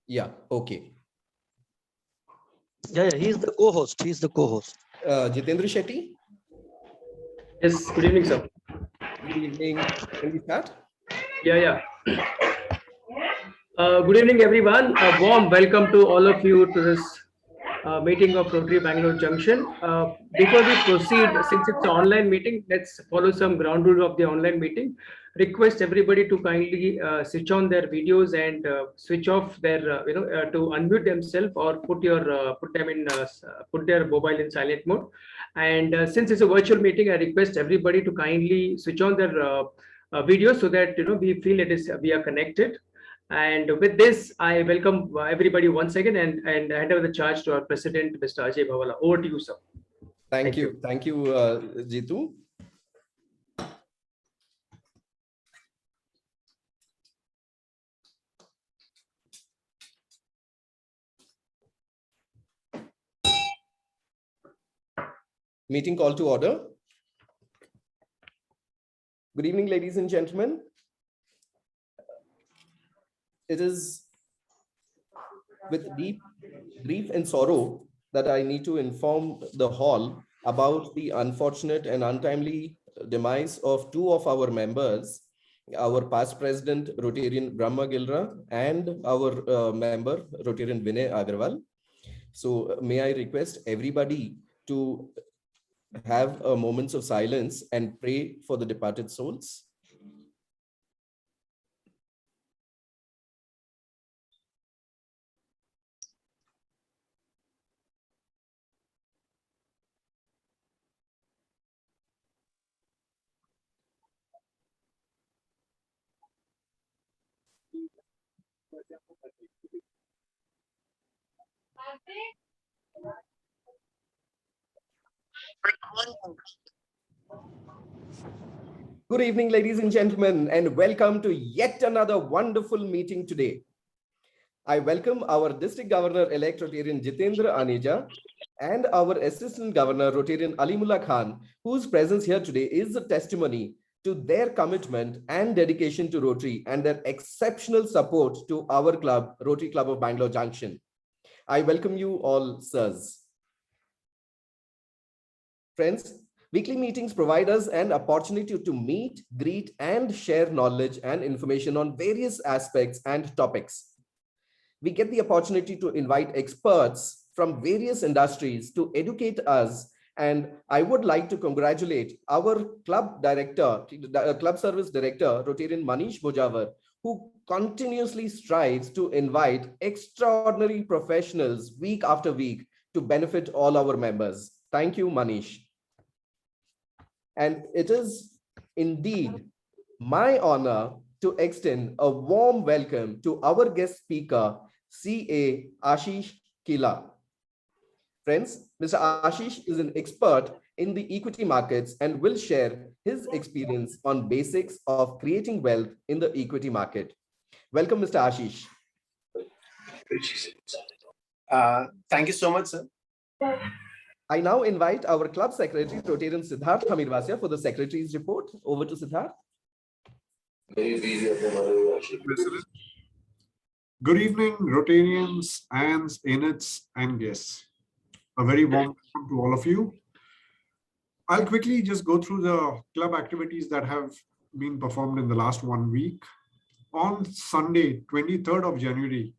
Yeah, okay. Yeah, he's the co-host. Jitendra Shetty, Yes, good evening, sir. good evening. Can we start? Yeah. Good evening, everyone. A warm welcome to all of you to this meeting of Rotary Bangalore Junction. Before we proceed, since it's an online meeting, let's follow some ground rules of the online meeting. Request everybody to kindly switch on their videos and switch off their, to unmute themselves or put their mobile in silent mode. And since it's a virtual meeting, I request everybody to kindly switch on their videos so that we feel we are connected. And with this, I welcome everybody once again and hand over the charge to our president, Mr. Ajay Bhavala. Over to you, sir. Thank you. Thank you, Jitu. Meeting call to order. Good evening, ladies and gentlemen. It is with deep grief and sorrow that I need to inform the hall about the unfortunate and untimely demise of two of our members, our past president, Rotarian Brahma Gilra, and our member, Rotarian Vinay Agarwal. So may I request everybody to have a moments of silence and pray for the departed souls. Good evening, ladies and gentlemen, and welcome to yet another wonderful meeting today. I welcome our District Governor-elect Rotarian Jitendra Aneja and our Assistant Governor Rotarian Alimullah Khan, whose presence here today is a testimony to their commitment and dedication to Rotary and their exceptional support to our club, Rotary Club of Bangalore Junction. I welcome you all, sirs. Friends, weekly meetings provide us an opportunity to meet, greet, and share knowledge and information on various aspects and topics. We get the opportunity to invite experts from various industries to educate us. And I would like to congratulate our club director, club service director, Rotarian Manish Bojawar, who continuously strives to invite extraordinary professionals week after week to benefit all our members. Thank you, Manish. And it is indeed my honor to extend a warm welcome to our guest speaker, CA Ashish Kila. Friends, Mr. Ashish is an expert in the equity markets and will share his experience on basics of creating wealth in the equity market. Welcome, Mr. Ashish. Thank you so much, sir. I now invite our club secretary, Rotarian Siddharth Hamirvasia, for the secretary's report. Over to Siddharth. Good evening, Rotarians, ANs, ANETs, and guests. A very warm welcome to all of you. I'll quickly just go through the club activities that have been performed in the last 1 week. On Sunday, 23rd of January,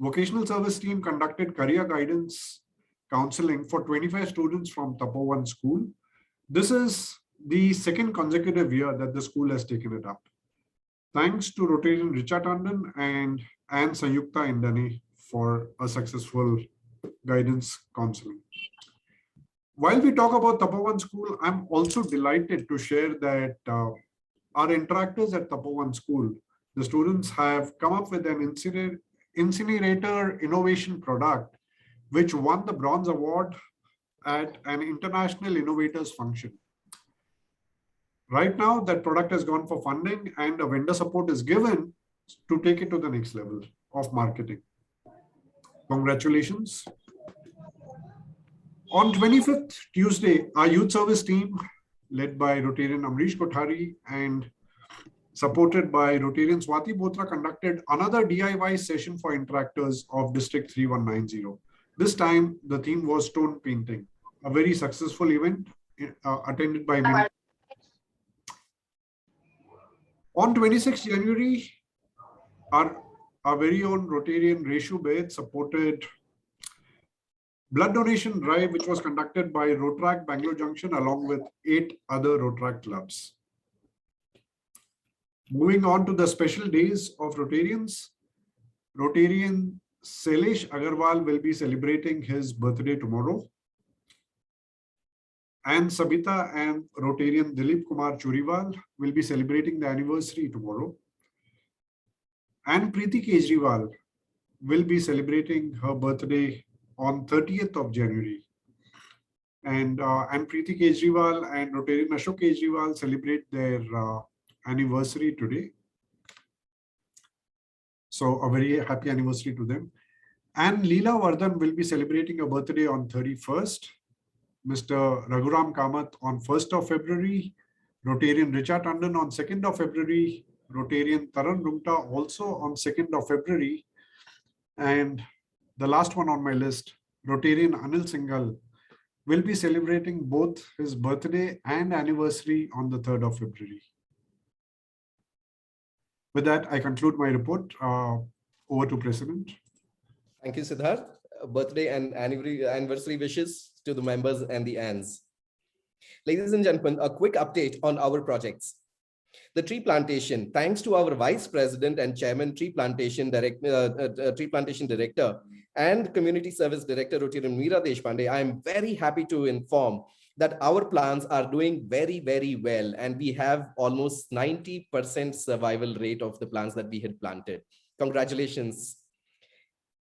vocational service team conducted career guidance counseling for 25 students from Tapovan School. This is the second consecutive year that the school has taken it up. Thanks to Rotarian Richa Tandon and Sanyukta Indani for a successful guidance counseling. While we talk about Tapovan School, I'm also delighted to share that our interactors at Tapovan School, the students have come up with an incinerator innovation product which won the Bronze Award at an International Innovators Function. Right now, that product has gone for funding and a vendor support is given to take it to the next level of marketing. Congratulations. On 25th Tuesday, our youth service team, led by Rotarian Amrish Kothari and supported by Rotarian Swati Botra, conducted another DIY session for interactors of District 3190. This time, the theme was stone painting, a very successful event attended by many. On 26 January, our very own Rotarian Reshu Bed supported blood donation drive, which was conducted by Rotaract Bangalore Junction along with 8 other Rotaract clubs. Moving on to the special days of Rotarians, Rotarian Sailesh Agarwal will be celebrating his birthday tomorrow. And Sabita and Rotarian Dilip Kumar Churiwal will be celebrating the anniversary tomorrow. And Preeti Kejriwal will be celebrating her birthday on 30th of January. And Preeti Kejriwal and Rotarian Ashok Kejriwal celebrate their anniversary today. So a very happy anniversary to them. And Leela Vardhan will be celebrating a birthday on 31st. Mr. Raghuram Kamath on 1st of February. Rotarian Richa Tandon on 2nd of February. Rotarian Taran Rumta also on 2nd of February. And the last one on my list, Rotarian Anil Singhal, will be celebrating both his birthday and anniversary on the 3rd of February. With that, I conclude my report. Over to President. Thank you, Siddharth. Birthday and anniversary wishes to the members and the ANs. Ladies and gentlemen, a quick update on our projects. The tree plantation, thanks to our Vice President and Chairman Tree Plantation Director and Community Service Director Rotarian Meera Deshpande, I am very happy to inform that our plants are doing very, very well. And we have almost 90% survival rate of the plants that we had planted. Congratulations.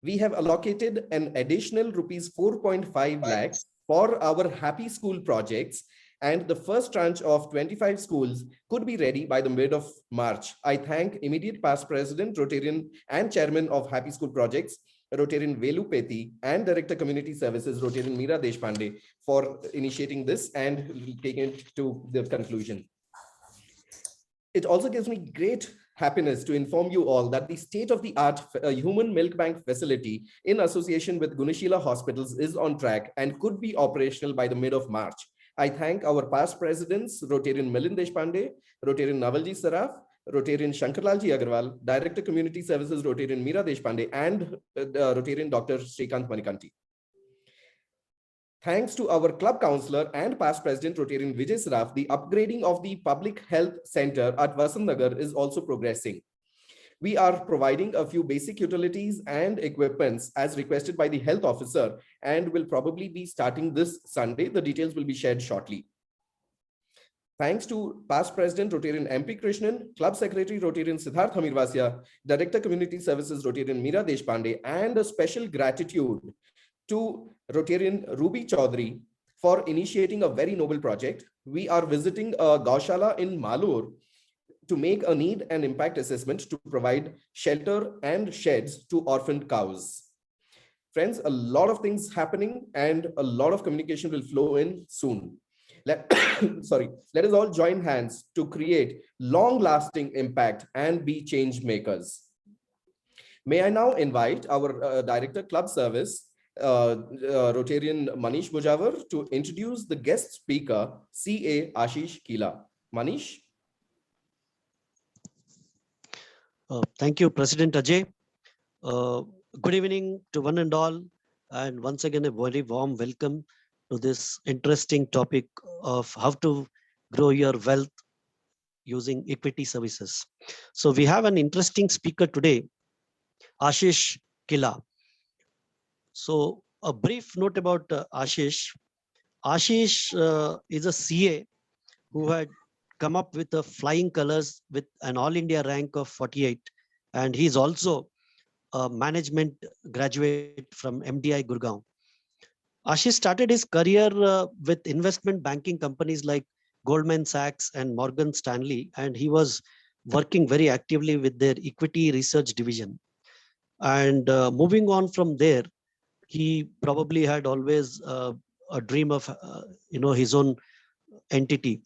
We have allocated an additional rupees 4.5 lakhs for our Happy School projects, and the first tranche of 25 schools could be ready by the mid of March. I thank immediate past President, Rotarian and Chairman of Happy School Projects, Rotarian Velu Peti, and Director Community Services, Rotarian Meera Deshpande, for initiating this and taking it to the conclusion. It also gives me great happiness to inform you all that the state-of-the-art human milk bank facility in association with Gunashila Hospitals is on track and could be operational by the mid of March. I thank our past presidents, Rotarian Milind Deshpande, Rotarian Navalji Saraf, Rotarian Shankarlalji Agarwal, Director Community Services, Rotarian Meera Deshpande, and Rotarian Dr. Srikanth Manikanti. Thanks to our club councillor and past president, Rotarian Vijay Saraf, the upgrading of the public health center at Vasant Nagar is also progressing. We are providing a few basic utilities and equipments as requested by the health officer and will probably be starting this Sunday. The details will be shared shortly. Thanks to past president, Rotarian MP Krishnan, club secretary, Rotarian Siddharth Hamirvasia, director community services, Rotarian Meera Deshpande, and a special gratitude to Rotarian Ruby Chaudhary for initiating a very noble project. We are visiting a Gaushala in Malur to make a need and impact assessment to provide shelter and sheds to orphaned cows. Friends, a lot of things happening and a lot of communication will flow in soon. Let us all join hands to create long-lasting impact and be change makers. May I now invite our Director Club Service, Rotarian Manish Mujawar, to introduce the guest speaker, CA Ashish Kila. Manish. Thank you, President Ajay. Good evening to one and all. And once again, a very warm welcome to this interesting topic of how to grow your wealth using equity services. So we have an interesting speaker today, Ashish Kila. So a brief note about Ashish. Ashish is a CA who had come up with the flying colors with an all India rank of 48. And he's also a management graduate from MDI Gurgaon. Ashish started his career with investment banking companies like Goldman Sachs and Morgan Stanley, and he was working very actively with their equity research division. And moving on from there, he probably had always a dream of his own entity.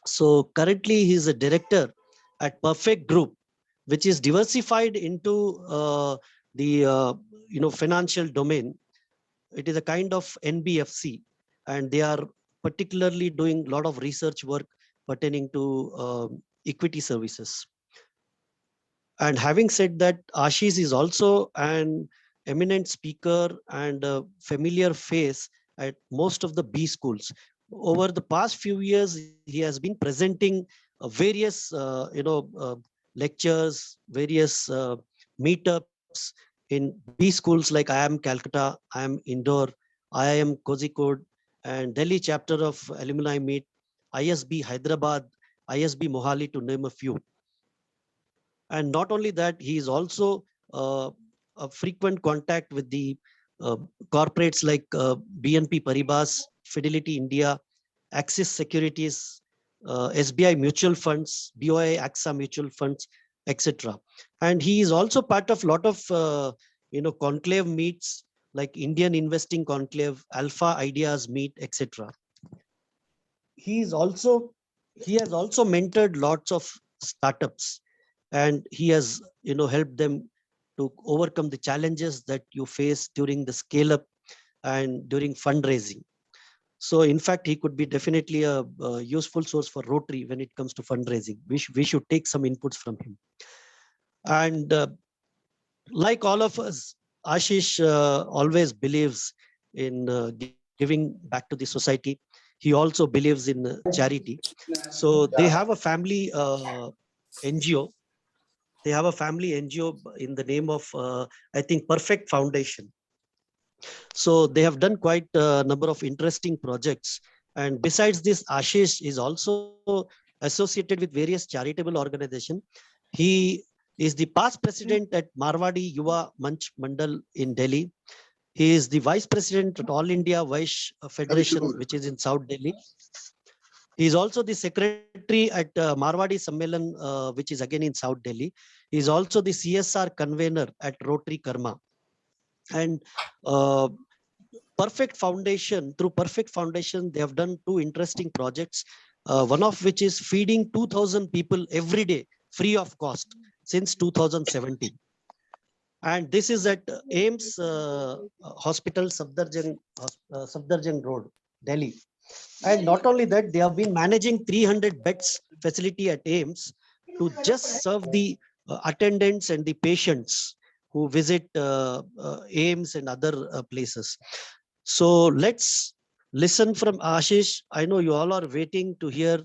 So currently he's a director at Perfect Group, which is diversified into the financial domain. It is a kind of NBFC, and they are particularly doing a lot of research work pertaining to equity services. And having said that, Ashish is also an eminent speaker and a familiar face at most of the B schools. Over the past few years, he has been presenting various, lectures, various meetups in B schools like IIM Calcutta, IIM Indore, IIM Kozhikode, and Delhi chapter of Alumni Meet, ISB Hyderabad, ISB Mohali, to name a few. And not only that, he is also a frequent contact with the uh, corporates like BNP Paribas, Fidelity India, Axis Securities, SBI Mutual Funds, BOI AXA Mutual Funds, etc. And he is also part of a lot of conclave meets like Indian Investing Conclave, Alpha Ideas Meet, etc. He is also he has also mentored lots of startups, and he has helped them to overcome the challenges that you face during the scale up and during fundraising. So in fact, he could be definitely a useful source for Rotary when it comes to fundraising. We should take some inputs from him. And like all of us, Ashish always believes in giving back to the society. He also believes in charity. So they have a family NGO. They have a family NGO in the name of, I think, Perfect Foundation. So they have done quite a number of interesting projects. And besides this, Ashish is also associated with various charitable organizations. He is the past president at Marwadi Yuva Manch Mandal in Delhi. He is the vice president at All India Vaish Federation, which is in South Delhi. He is also the secretary at Marwadi Sammelan, which is again in South Delhi. He is also the CSR convener at Rotary Karma. And through Perfect Foundation, they have done two interesting projects, one of which is feeding 2,000 people every day, free of cost, since 2017. And this is at AIMS Hospital, Safdarjung Road, Delhi. And not only that, they have been managing 300 beds facility at AIMS to just serve the attendants and the patients who visit AIMS and other places. So let's listen from Ashish. I know you all are waiting to hear,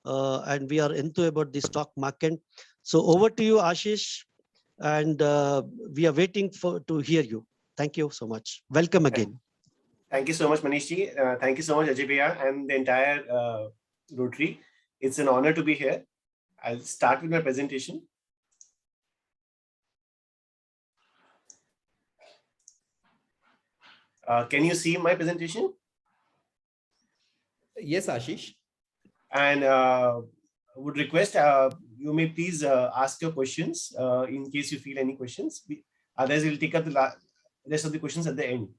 and we are into about the stock market. So over to you, Ashish, and we are waiting to hear you. Thank you so much. Welcome again. Thank you so much, Manishji. Thank you so much, Ajay Bhaiya, and the entire Rotary. It's an honor to be here. I'll start with my presentation. Can you see my presentation? Yes, Ashish. And would request you may please ask your questions in case you feel any questions. Otherwise, we'll take up the rest of the questions at the end.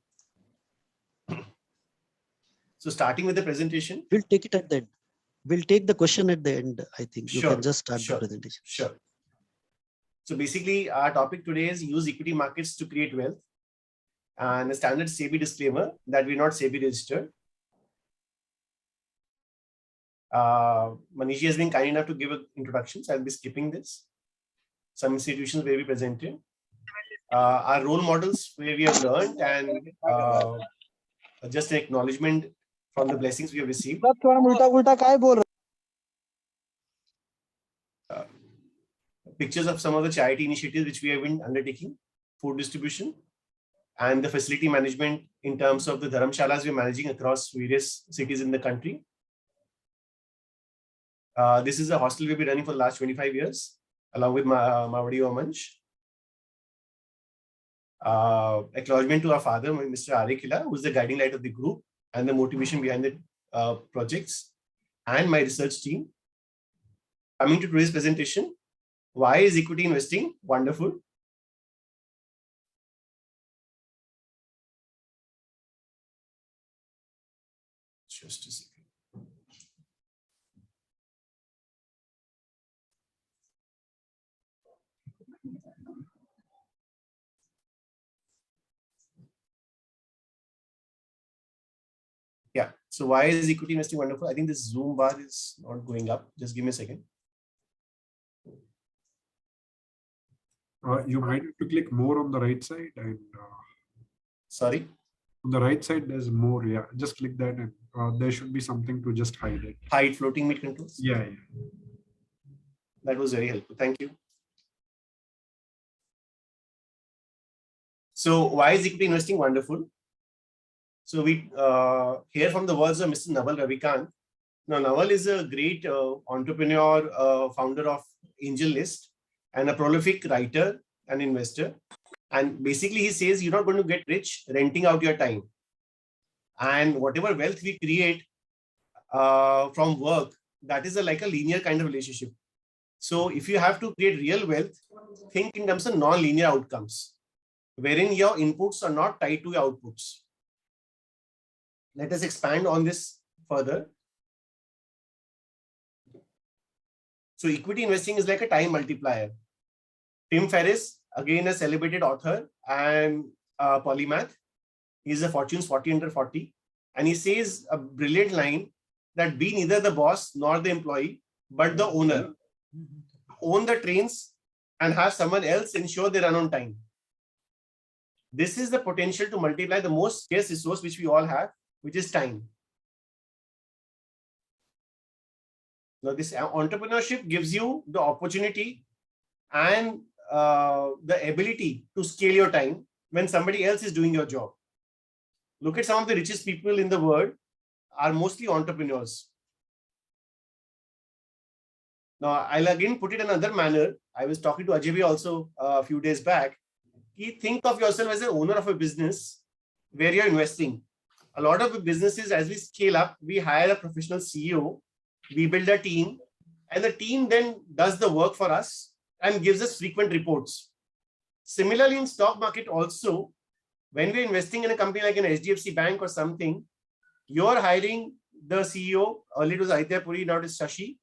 So starting with the presentation. We'll take it at the end. We'll take the question at the end. I think you can just start the presentation. Sure. So basically, our topic today is use equity markets to create wealth. And a standard SEBI disclaimer that we're not SEBI registered. Manishi has been kind enough to give an introduction, so I'll be skipping this. Some institutions where we presented. Our role models where we have learned, and just an acknowledgement from the blessings we have received. Pictures of some of the charity initiatives which we have been undertaking, food distribution, and the facility management in terms of the dharamshalas we're managing across various cities in the country. This is a hostel we've been running for the last 25 years, along with Marwadi Yuva Manch. Acknowledgement to our father, Mr. Ashish Kila, who is the guiding light of the group and the motivation behind the projects, and my research team. Coming to today's presentation, why is equity investing wonderful? Just a second. Yeah. So why is equity investing wonderful? I think this Zoom bar is not going up. Just give me a second. You might have to click more on the right side, and Sorry. on the right side there's more. Yeah, just click that, and there should be something to just hide it. Hide floating mid controls. Yeah. That was very helpful. Thank you. So why is equity investing wonderful? So we hear from the words of Mr. Naval Ravikant. Now, Naval is a great entrepreneur, founder of Angel List, and a prolific writer and investor. And basically, he says you're not going to get rich renting out your time. And whatever wealth we create from work, that is like a linear kind of relationship. So if you have to create real wealth, think in terms of non-linear outcomes, wherein your inputs are not tied to your outputs. Let us expand on this further. So equity investing is like a time multiplier. Tim Ferriss, again a celebrated author and polymath, he's a Fortune's 40 under 40. And he says a brilliant line that be neither the boss nor the employee, but the owner. Own the trains and have someone else ensure they run on time. This is the potential to multiply the most scarce resource which we all have, which is time. Now, this entrepreneurship gives you the opportunity and the ability to scale your time when somebody else is doing your job. Look at some of the richest people in the world are mostly entrepreneurs. Now, I'll again put it in another manner. I was talking to Ajay also a few days back. Think of yourself as an owner of a business where you're investing. A lot of businesses, as we scale up, we hire a professional CEO, we build a team, and the team then does the work for us and gives us frequent reports. Similarly, in stock market also, when we're investing in a company like an HDFC Bank or something, you're hiring the CEO, earlier it was Aditya Puri, now it is Shashi,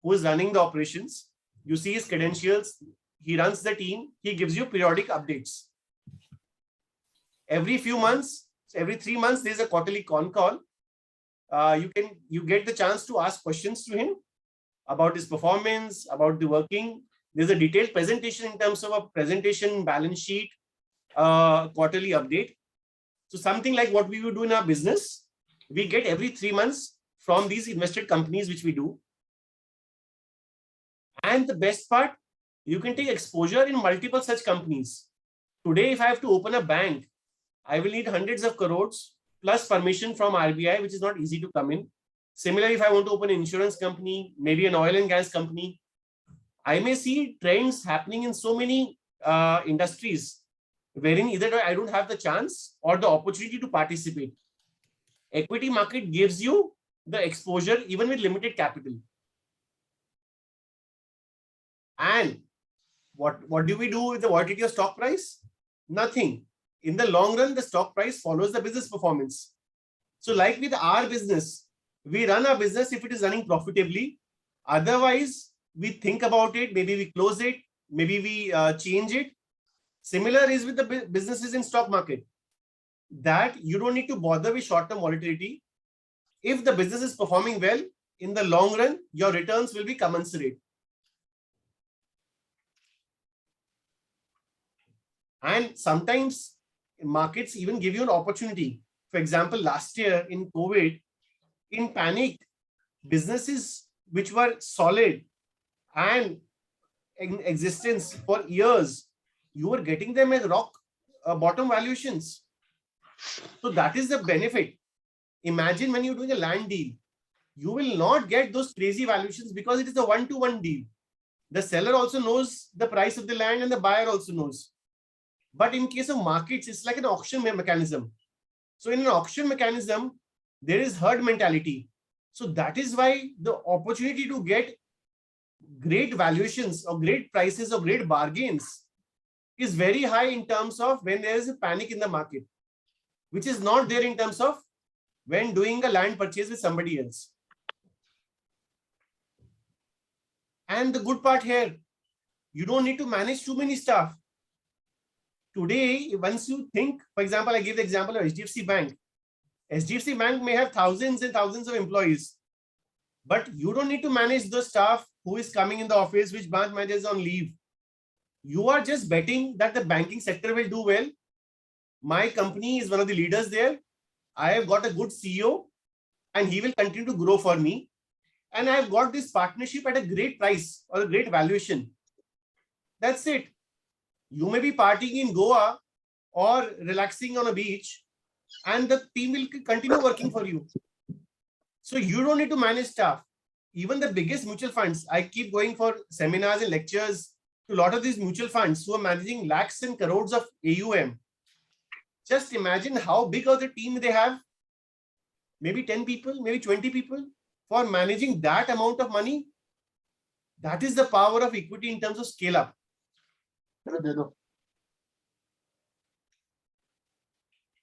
who is running the operations. You see his credentials, he runs the team, he gives you periodic updates. Every few months, every 3 months, there's a quarterly con call. You get the chance to ask questions to him about his performance, about the working. There's a detailed presentation in terms of a presentation, balance sheet, quarterly update. So something like what we would do in our business, we get every 3 months from these invested companies, which we do. And the best part, you can take exposure in multiple such companies. Today, if I have to open a bank, I will need hundreds of crores plus permission from RBI, which is not easy to come in. Similarly, if I want to open an insurance company, maybe an oil and gas company, I may see trends happening in so many industries wherein either I don't have the chance or the opportunity to participate. Equity market gives you the exposure even with limited capital. And what do we do with the volatility of stock price? Nothing. In the long run, the stock price follows the business performance. So like with our business, we run our business if it is running profitably. Otherwise, we think about it, maybe we close it, maybe we change it. Similar is with the businesses in stock market, that you don't need to bother with short-term volatility. If the business is performing well, in the long run, your returns will be commensurate. And sometimes markets even give you an opportunity. For example, last year in COVID, in panic, businesses which were solid and in existence for years, you were getting them at rock bottom valuations. So that is the benefit. Imagine when you're doing a land deal, you will not get those crazy valuations because it is a one-to-one deal. The seller also knows the price of the land and the buyer also knows. But in case of markets, it's like an auction mechanism. So in an auction mechanism, there is herd mentality. So that is why the opportunity to get great valuations or great prices or great bargains is very high in terms of when there is a panic in the market, which is not there in terms of when doing a land purchase with somebody else. And the good part here, you don't need to manage too many staff. Today, once you think, for example, I gave the example of HDFC Bank. HDFC Bank may have thousands and thousands of employees, but you don't need to manage the staff who is coming in the office, which branch manager is on leave. You are just betting that the banking sector will do well. My company is one of the leaders there. I have got a good CEO and he will continue to grow for me. And I have got this partnership at a great price or a great valuation. That's it. You may be partying in Goa or relaxing on a beach, and the team will continue working for you. So you don't need to manage staff. Even the biggest mutual funds, I keep going for seminars and lectures to a lot of these mutual funds who are managing lakhs and crores of AUM. Just imagine how big of the team they have. Maybe 10 people, maybe 20 people for managing that amount of money. That is the power of equity in terms of scale up.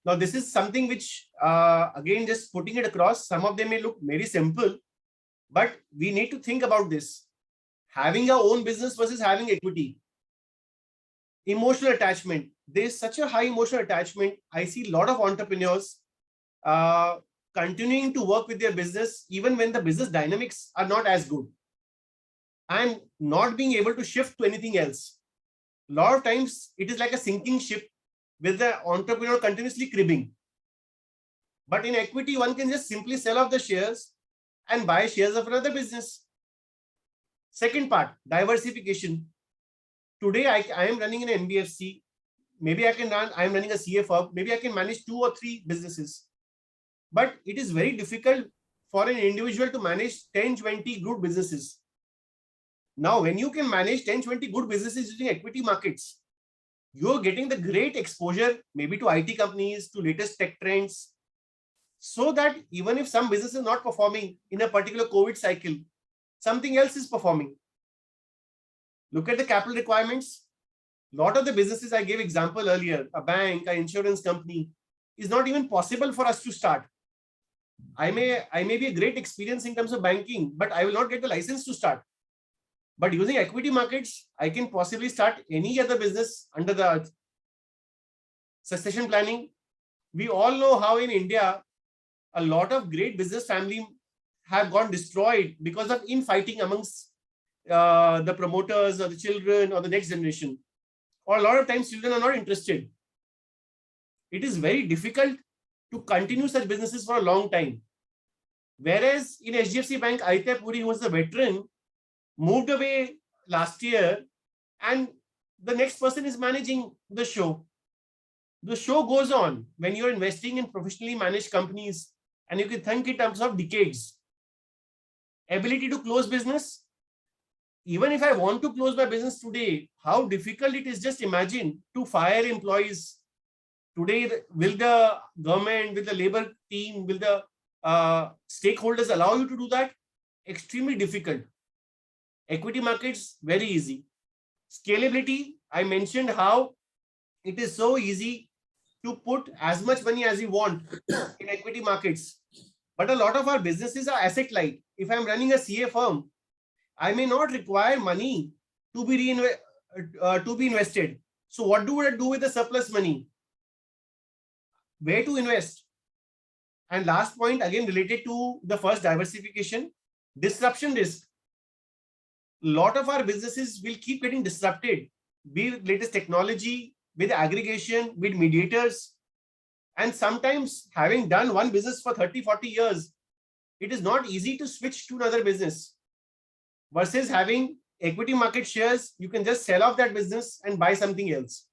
Now, this is something which, again, just putting it across, some of them may look very simple, but we need to think about this. Having our own business versus having equity. Emotional attachment. There's such a high emotional attachment. I see a lot of entrepreneurs continuing to work with their business, even when the business dynamics are not as good, and not being able to shift to anything else. A lot of times it is like a sinking ship with the entrepreneur continuously cribbing. But in equity, one can just simply sell off the shares and buy shares of another business. Second part, diversification. Today, I am running an NBFC. Maybe I am running a CA firm. Maybe I can manage 2 or 3 businesses. But it is very difficult for an individual to manage 10, 20 good businesses. Now, when you can manage 10, 20 good businesses using equity markets, you're getting the great exposure, maybe to IT companies, to latest tech trends, so that even if some business is not performing in a particular COVID cycle, something else is performing. Look at the capital requirements. A lot of the businesses I gave example earlier, a bank, an insurance company, is not even possible for us to start. I may be a great experience in terms of banking, but I will not get the license to start. But using equity markets, I can possibly start any other business under the earth. Succession planning. We all know how in India, a lot of great business families have gone destroyed because of infighting amongst the promoters or the children or the next generation. Or a lot of times children are not interested. It is very difficult to continue such businesses for a long time. Whereas in HDFC Bank, Aitya Puri, who was the veteran, moved away last year, and the next person is managing the show. The show goes on when you're investing in professionally managed companies, and you can think in terms of decades. Ability to close business. Even if I want to close my business today, how difficult it is. Just imagine to fire employees. Today, will the government, will the labor team, will the stakeholders allow you to do that? Extremely difficult. Equity markets, very easy. Scalability, I mentioned how it is so easy to put as much money as you want in equity markets. But a lot of our businesses are asset light. If I'm running a CA firm, I may not require money to be invested. So what do I do with the surplus money? Where to invest? And last point, again related to the first, diversification, disruption risk. A lot of our businesses will keep getting disrupted, be it latest technology, with aggregation, with mediators. And sometimes, having done one business for 30, 40 years, it is not easy to switch to another business. Versus having equity market shares, you can just sell off that business and buy something else.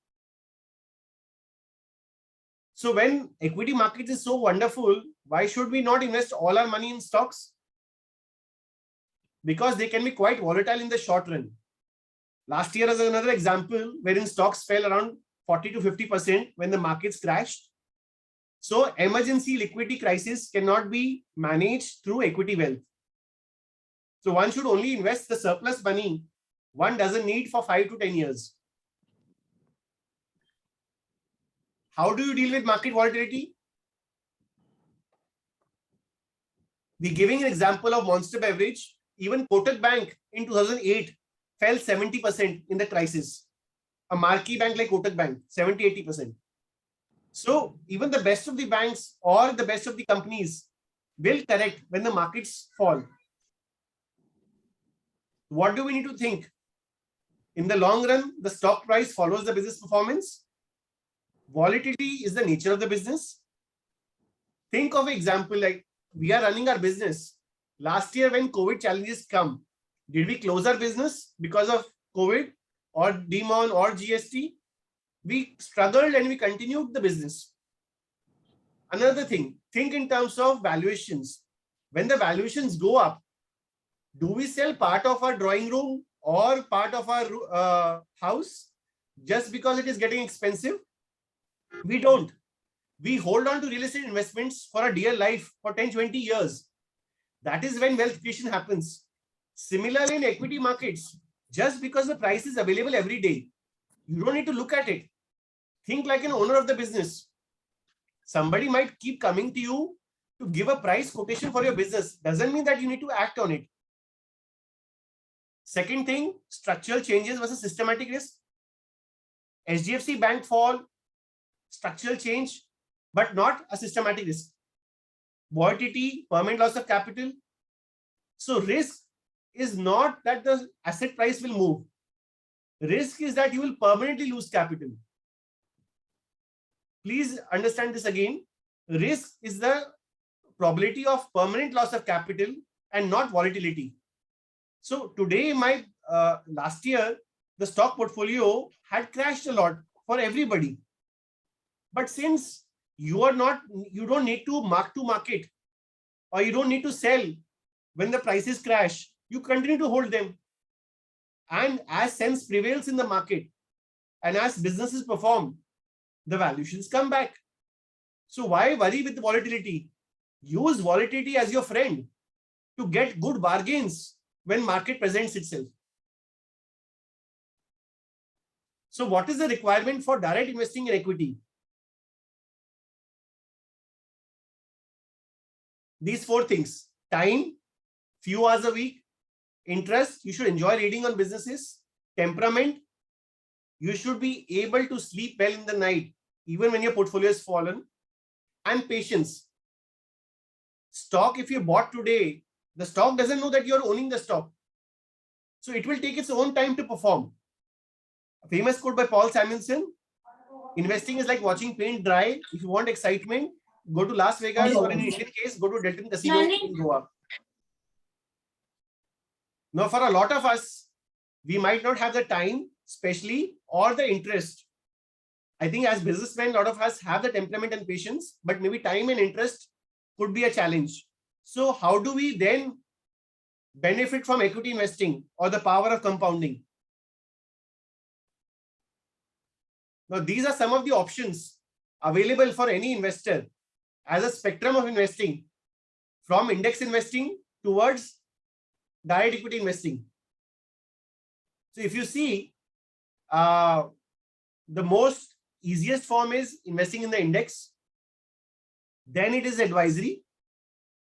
So when equity market is so wonderful, why should we not invest all our money in stocks? Because they can be quite volatile in the short run. Last year is another example wherein stocks fell around 40 to 50% when the markets crashed. So emergency liquidity crisis cannot be managed through equity wealth. So one should only invest the surplus money one doesn't need for 5 to 10 years. How do you deal with market volatility? We're giving an example of Monster Beverage. Even Kotak Bank in 2008 fell 70% in the crisis. A marquee bank like Kotak Bank, 70-80%. So even the best of the banks or the best of the companies will correct when the markets fall. What do we need to think? In the long run, the stock price follows the business performance. Volatility is the nature of the business. Think of an example like we are running our business. Last year when COVID challenges come, did we close our business because of COVID or demon or GST? We struggled and we continued the business. Another thing, think in terms of valuations. When the valuations go up, do we sell part of our drawing room or part of our house just because it is getting expensive? We don't. We hold on to real estate investments for a dear life for 10, 20 years. That is when wealth creation happens. Similarly, in equity markets, just because the price is available every day, you don't need to look at it. Think like an owner of the business. Somebody might keep coming to you to give a price quotation for your business. Doesn't mean that you need to act on it. Second thing, structural changes versus systematic risk. HDFC Bank fall, structural change, but not a systematic risk. Volatility, permanent loss of capital. So risk is not that the asset price will move. Risk is that you will permanently lose capital. Please understand this again. Risk is the probability of permanent loss of capital and not volatility. So today, last year, the stock portfolio had crashed a lot for everybody. But since you don't need to mark to market or you don't need to sell when the prices crash, you continue to hold them. And as sense prevails in the market and as businesses perform, the valuations come back. So why worry with the volatility? Use volatility as your friend to get good bargains when market presents itself. So what is the requirement for direct investing in equity? These 4 things: time, few hours a week; interest, you should enjoy reading on businesses; temperament, you should be able to sleep well in the night, even when your portfolio is fallen; and patience. Stock, if you bought today, the stock doesn't know that you're owning the stock. So it will take its own time to perform. A famous quote by Paul Samuelson: investing is like watching paint dry. If you want excitement, go to Las Vegas, or in Indian case, go to Delton Casino in Goa. Now, for a lot of us, we might not have the time, especially, or the interest. I think as businessmen, a lot of us have the temperament and patience, but maybe time and interest could be a challenge. So how do we then benefit from equity investing or the power of compounding? Now, these are some of the options available for any investor as a spectrum of investing, from index investing towards direct equity investing. So if you see, the most easiest form is investing in the index. Then it is advisory.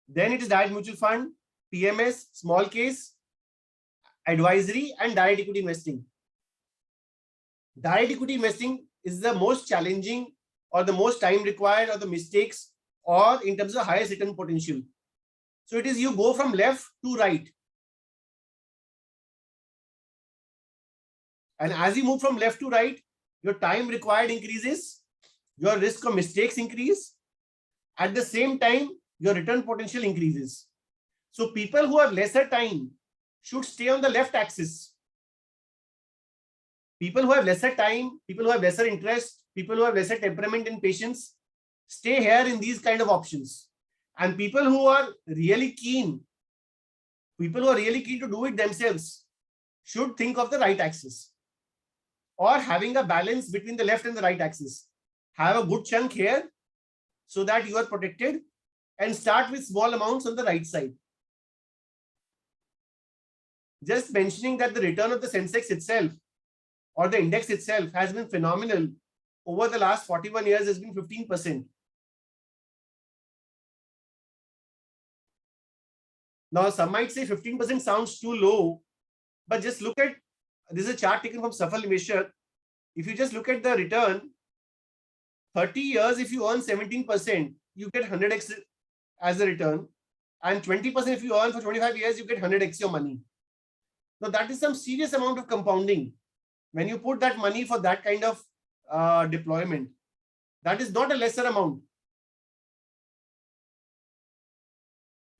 Then it is direct mutual fund, PMS, small case, advisory, and direct equity investing. Direct equity investing is the most challenging or the most time required or the mistakes or in terms of highest return potential. So it is you go from left to right. And as you move from left to right, your time required increases, your risk of mistakes increase. At the same time, your return potential increases. So people who have lesser time should stay on the left axis. People who have lesser time, people who have lesser interest, people who have lesser temperament and patience, stay here in these kind of options. And people who are really keen, to do it themselves, should think of the right axis, or having a balance between the left and the right axis. Have a good chunk here so that you are protected, and start with small amounts on the right side. Just mentioning that the return of the Sensex itself or the index itself has been phenomenal over the last 41 years, has been 15%. Now, some might say 15% sounds too low, but just look at, this is a chart taken from Safal Investor. If you just look at the return 30 years, if you earn 17%, you get 100x as a return. And 20% if you earn for 25 years, you get 100x your money. Now that is some serious amount of compounding. When you put that money for that kind of deployment, that is not a lesser amount.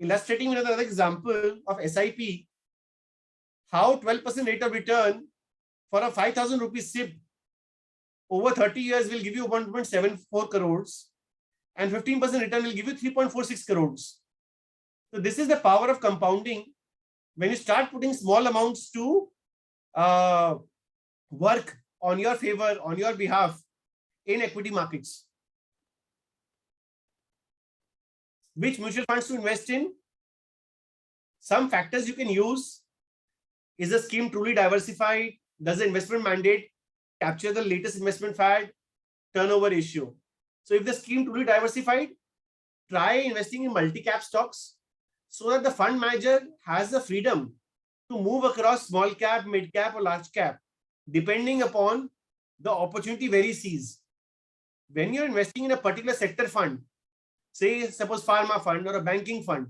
Illustrating with another example of SIP, how 12% rate of return for a 5,000 rupees SIP over 30 years will give you 1.74 crores and 15% return will give you 3.46 crores. So this is the power of compounding when you start putting small amounts to work on your favor, on your behalf in equity markets. Which mutual funds to invest in? Some factors you can use. Is the scheme truly diversified? Does the investment mandate capture the latest investment fad? Turnover ratio. So if the scheme truly diversified, try investing in multi-cap stocks so that the fund manager has the freedom to move across small cap, mid cap or large cap, depending upon the opportunity where he sees. When you're investing in a particular sector fund, say suppose pharma fund or a banking fund,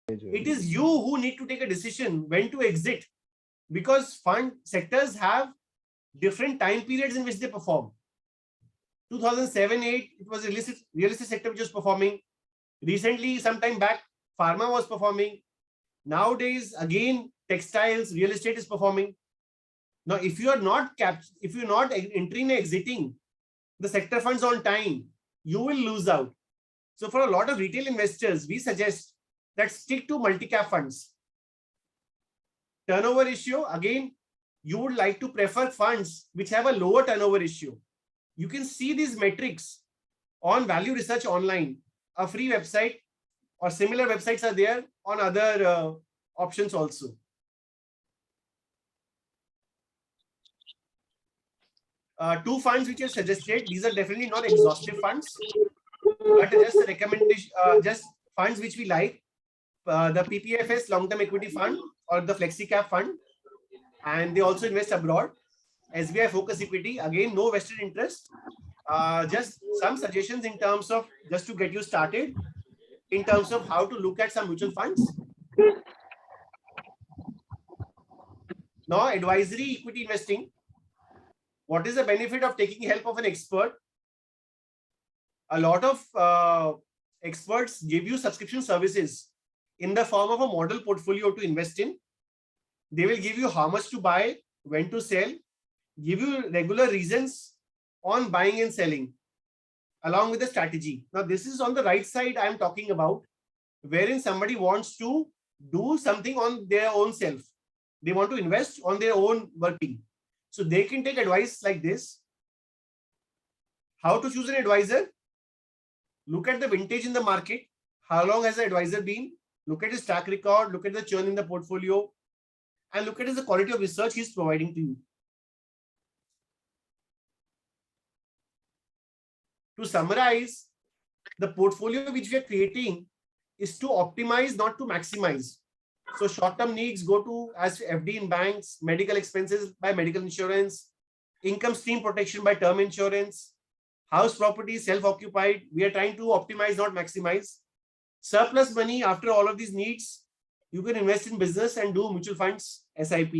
it is you who need to take a decision when to exit, because fund sectors have different time periods in which they perform. 2007-8, it was a real estate sector which was performing. Recently, some time back, pharma was performing. Nowadays, again, textiles, real estate is performing. Now, if you are not entering and exiting the sector funds on time, you will lose out. So for a lot of retail investors, we suggest that stick to multi-cap funds. Turnover ratio, again, you would like to prefer funds which have a lower turnover ratio. You can see these metrics on Value Research Online, a free website, or similar websites are there on other options also. Two funds which are suggested, these are definitely not exhaustive funds, but just a recommendation, just funds which we like. The PPFS long-term equity fund or the flexi cap fund, and they also invest abroad. SBI focus equity, again, no vested interest. Just some suggestions in terms of, just to get you started, in terms of how to look at some mutual funds. Now, advisory equity investing. What is the benefit of taking help of an expert? A lot of experts give you subscription services in the form of a model portfolio to invest in. They will give you how much to buy, when to sell, give you regular reasons on buying and selling, along with the strategy. Now, this is on the right side I am talking about, wherein somebody wants to do something on their own self. They want to invest on their own working. So they can take advice like this. How to choose an advisor? Look at the vintage in the market. How long has the advisor been? Look at his track record, look at the churn in the portfolio, and look at the quality of research he's providing to you. To summarize, the portfolio which we are creating is to optimize, not to maximize. So short-term needs go to as FD in banks, medical expenses by medical insurance, income stream protection by term insurance, house property, self-occupied. We are trying to optimize, not maximize. Surplus money after all of these needs, you can invest in business and do mutual funds, SIP.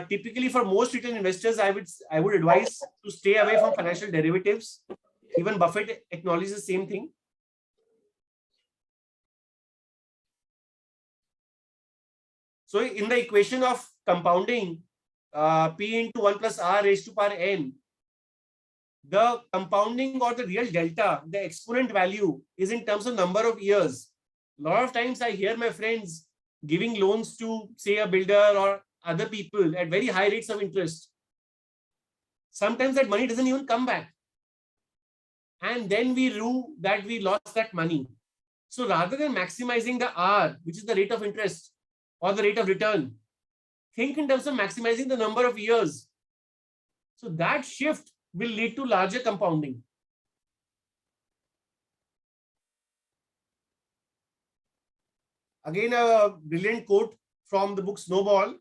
Typically, for most retail investors, I would advise to stay away from financial derivatives. Even Buffett acknowledges the same thing. So in the equation of compounding, P into 1 plus R raised to power N, the compounding or the real delta, the exponent value, is in terms of number of years. A lot of times I hear my friends giving loans to, say, a builder or other people at very high rates of interest. Sometimes that money doesn't even come back. And then we rue that we lost that money. So rather than maximizing the R, which is the rate of interest or the rate of return, think in terms of maximizing the number of years. So that shift will lead to larger compounding. Again, a brilliant quote from the book Snowball.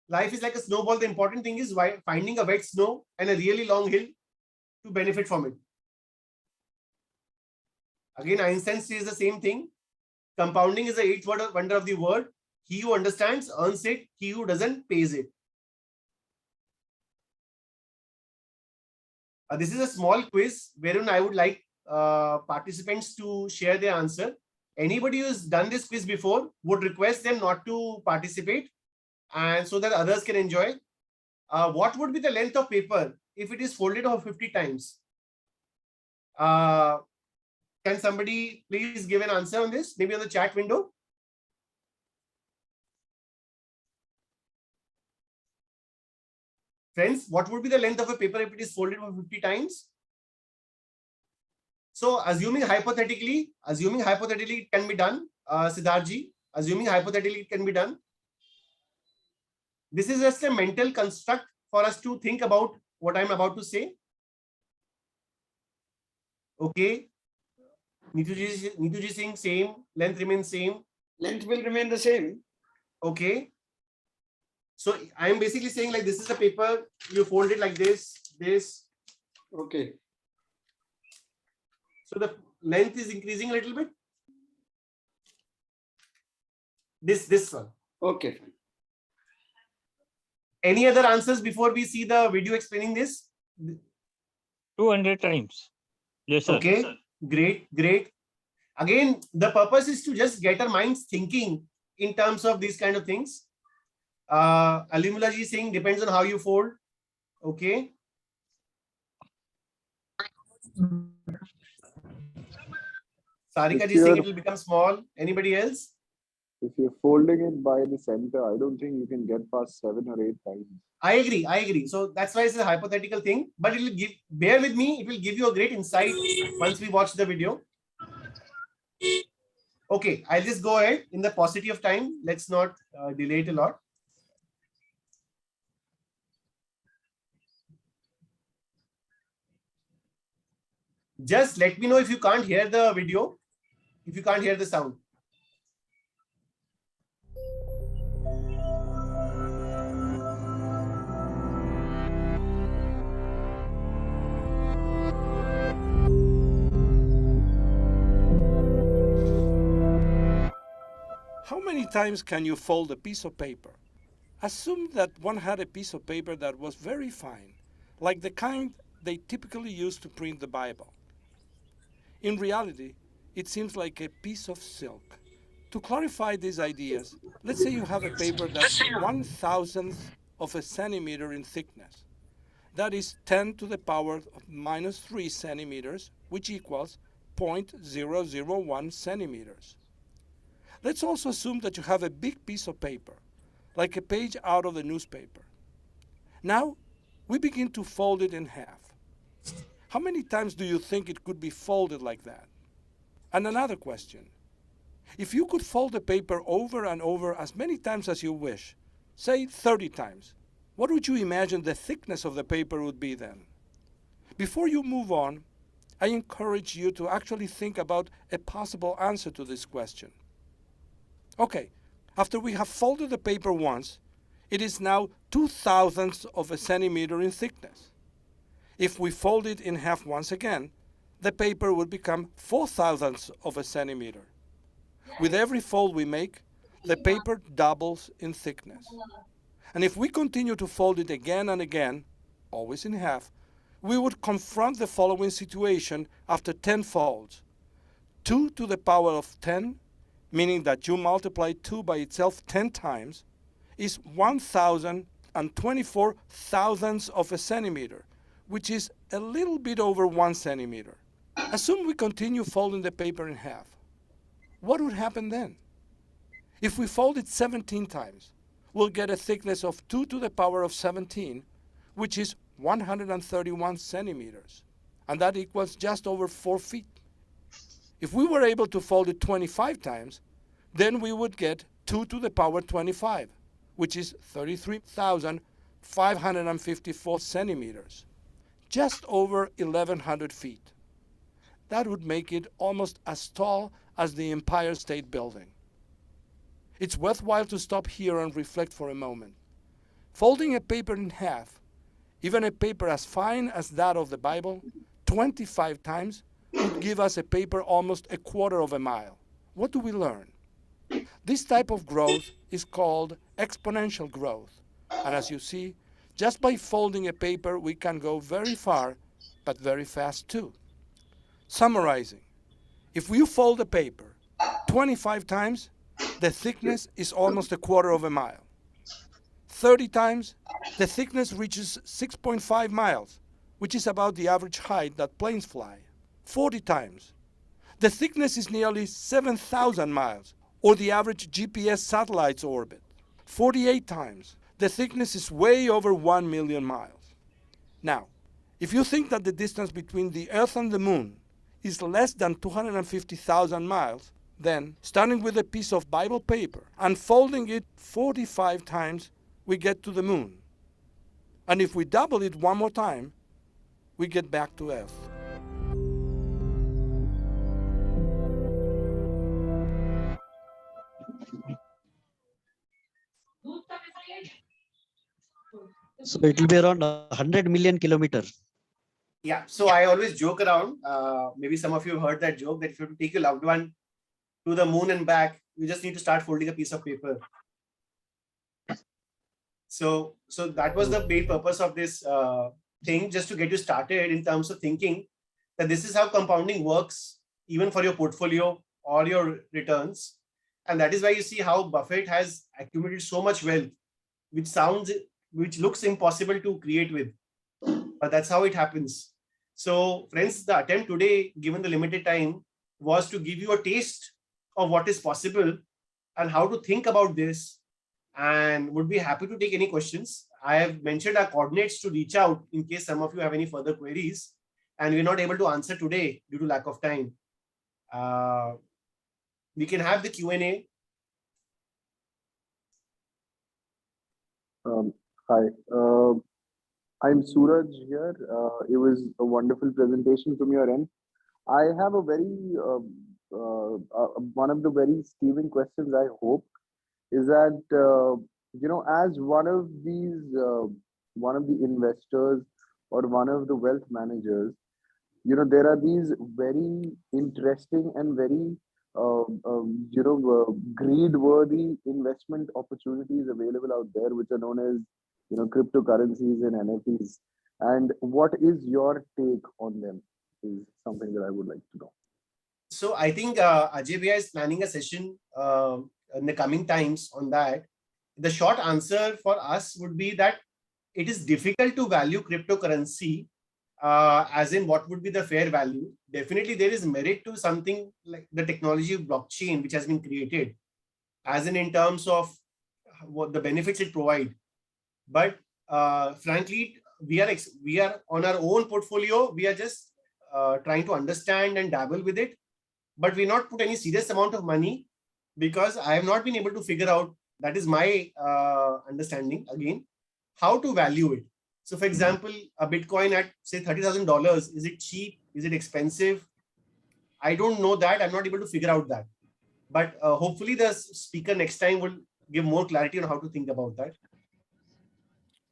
Life is like a snowball. The important thing is finding a wet snow and a really long hill to benefit from it. Again, Einstein says the same thing. Compounding is the eighth wonder of the world. He who understands earns it. He who doesn't pays it. This is a small quiz wherein I would like participants to share their answer. Anybody who has done this quiz before would request them not to participate, and so that others can enjoy. What would be the length of paper if it is folded over 50 times? Can somebody please give an answer on this? Maybe on the chat window. Friends, what would be the length of a paper if it is folded over 50 times? So assuming hypothetically it can be done, Siddharji, assuming hypothetically it can be done. This is just a mental construct for us to think about what I'm about to say. Okay. Neetuji Singh, same. Length remains same. Length will remain the same. Okay. So I'm basically saying like this is a paper, you fold it like this. Okay. So the length is increasing a little bit. This one. Okay. Any other answers before we see the video explaining this? 200 times. Yes, sir. Okay, great. Again, the purpose is to just get our minds thinking in terms of these kind of things. Alimula ji saying depends on how you fold. Okay. Sarika ji saying it will become small. Anybody else? If you're folding it by the center, I don't think you can get past 7 or 8 times. I agree. So that's why it's a hypothetical thing, but it will bear with me, it will give you a great insight once we watch the video. Okay, I'll just go ahead in the paucity of time. Let's not delay it a lot. Just let me know if you can't hear the video, if you can't hear the sound. How many times can you fold a piece of paper? Assume that one had a piece of paper that was very fine, like the kind they typically use to print the Bible. In reality, it seems like a piece of silk. To clarify these ideas, let's say you have a paper that's 1,000th of a centimeter in thickness. That is 10 to the power of minus 3 centimeters, which equals 0.001 centimeters. Let's also assume that you have a big piece of paper, like a page out of the newspaper. Now, we begin to fold it in half. How many times do you think it could be folded like that? And another question. If you could fold the paper over and over as many times as you wish, say 30 times, what would you imagine the thickness of the paper would be then? Before you move on, I encourage you to actually think about a possible answer to this question. Okay, after we have folded the paper once, it is now 2,000ths of a centimeter in thickness. If we fold it in half once again, the paper would become 4,000ths of a centimeter. With every fold we make, the paper doubles in thickness. And if we continue to fold it again and again, always in half, we would confront the following situation after 10 folds. 2 to the power of 10, meaning that you multiply 2 by itself 10 times, is 1,024 thousandths of a centimeter, which is a little bit over 1 centimeter. Assume we continue folding the paper in half. What would happen then? If we fold it 17 times, we'll get a thickness of 2 to the power of 17, which is 131 centimeters, and that equals just over 4 feet. If we were able to fold it 25 times, then we would get 2 to the power 25, which is 33,554 centimeters, just over 1,100 feet. That would make it almost as tall as the Empire State Building. It's worthwhile to stop here and reflect for a moment. Folding a paper in half, even a paper as fine as that of the Bible, 25 times would give us a paper almost a quarter of a mile. What do we learn? This type of growth is called exponential growth. And as you see, just by folding a paper, we can go very far, but very fast too. Summarizing, if you fold a paper 25 times, the thickness is almost a quarter of a mile. 30 times, the thickness reaches 6.5 miles, which is about the average height that planes fly. 40 times, the thickness is nearly 7,000 miles, or the average GPS satellite's orbit. 48 times, the thickness is way over 1 million miles. Now, if you think that the distance between the Earth and the Moon is less than 250,000 miles, then starting with a piece of Bible paper and folding it 45 times, we get to the Moon. And if we double it one more time, we get back to Earth. So it will be around 100 million kilometers. Yeah. So I always joke around. Maybe some of you have heard that joke that if you have to take your loved one to the moon and back, you just need to start folding a piece of paper. So that was the main purpose of this thing, just to get you started in terms of thinking that this is how compounding works, even for your portfolio or your returns. And that is why you see how Buffett has accumulated so much wealth, which looks impossible to create with, but that's how it happens. So friends, the attempt today, given the limited time, was to give you a taste of what is possible and how to think about this, and would be happy to take any questions. I have mentioned our coordinates to reach out in case some of you have any further queries, and we're not able to answer today due to lack of time. We can have the Q&A. Hi, I'm Suraj here. It was a wonderful presentation from your end. I have a very, one of the very steaming questions, I hope, is that, as one of the investors or one of the wealth managers, there are these very interesting and very, greed-worthy investment opportunities available out there, which are known as, cryptocurrencies and NFTs. And what is your take on them is something that I would like to know. So I think Ajay Bhaiya is planning a session in the coming times on that. The short answer for us would be that it is difficult to value cryptocurrency as in what would be the fair value. Definitely there is merit to something like the technology of blockchain, which has been created, as in terms of what the benefits it provide. But frankly, we are on our own portfolio. We are just trying to understand and dabble with it, but we not put any serious amount of money because I have not been able to figure out, that is my understanding again, how to value it. So for example, a Bitcoin at say $30,000, is it cheap? Is it expensive? I don't know that. I'm not able to figure out that. But hopefully the speaker next time will give more clarity on how to think about that.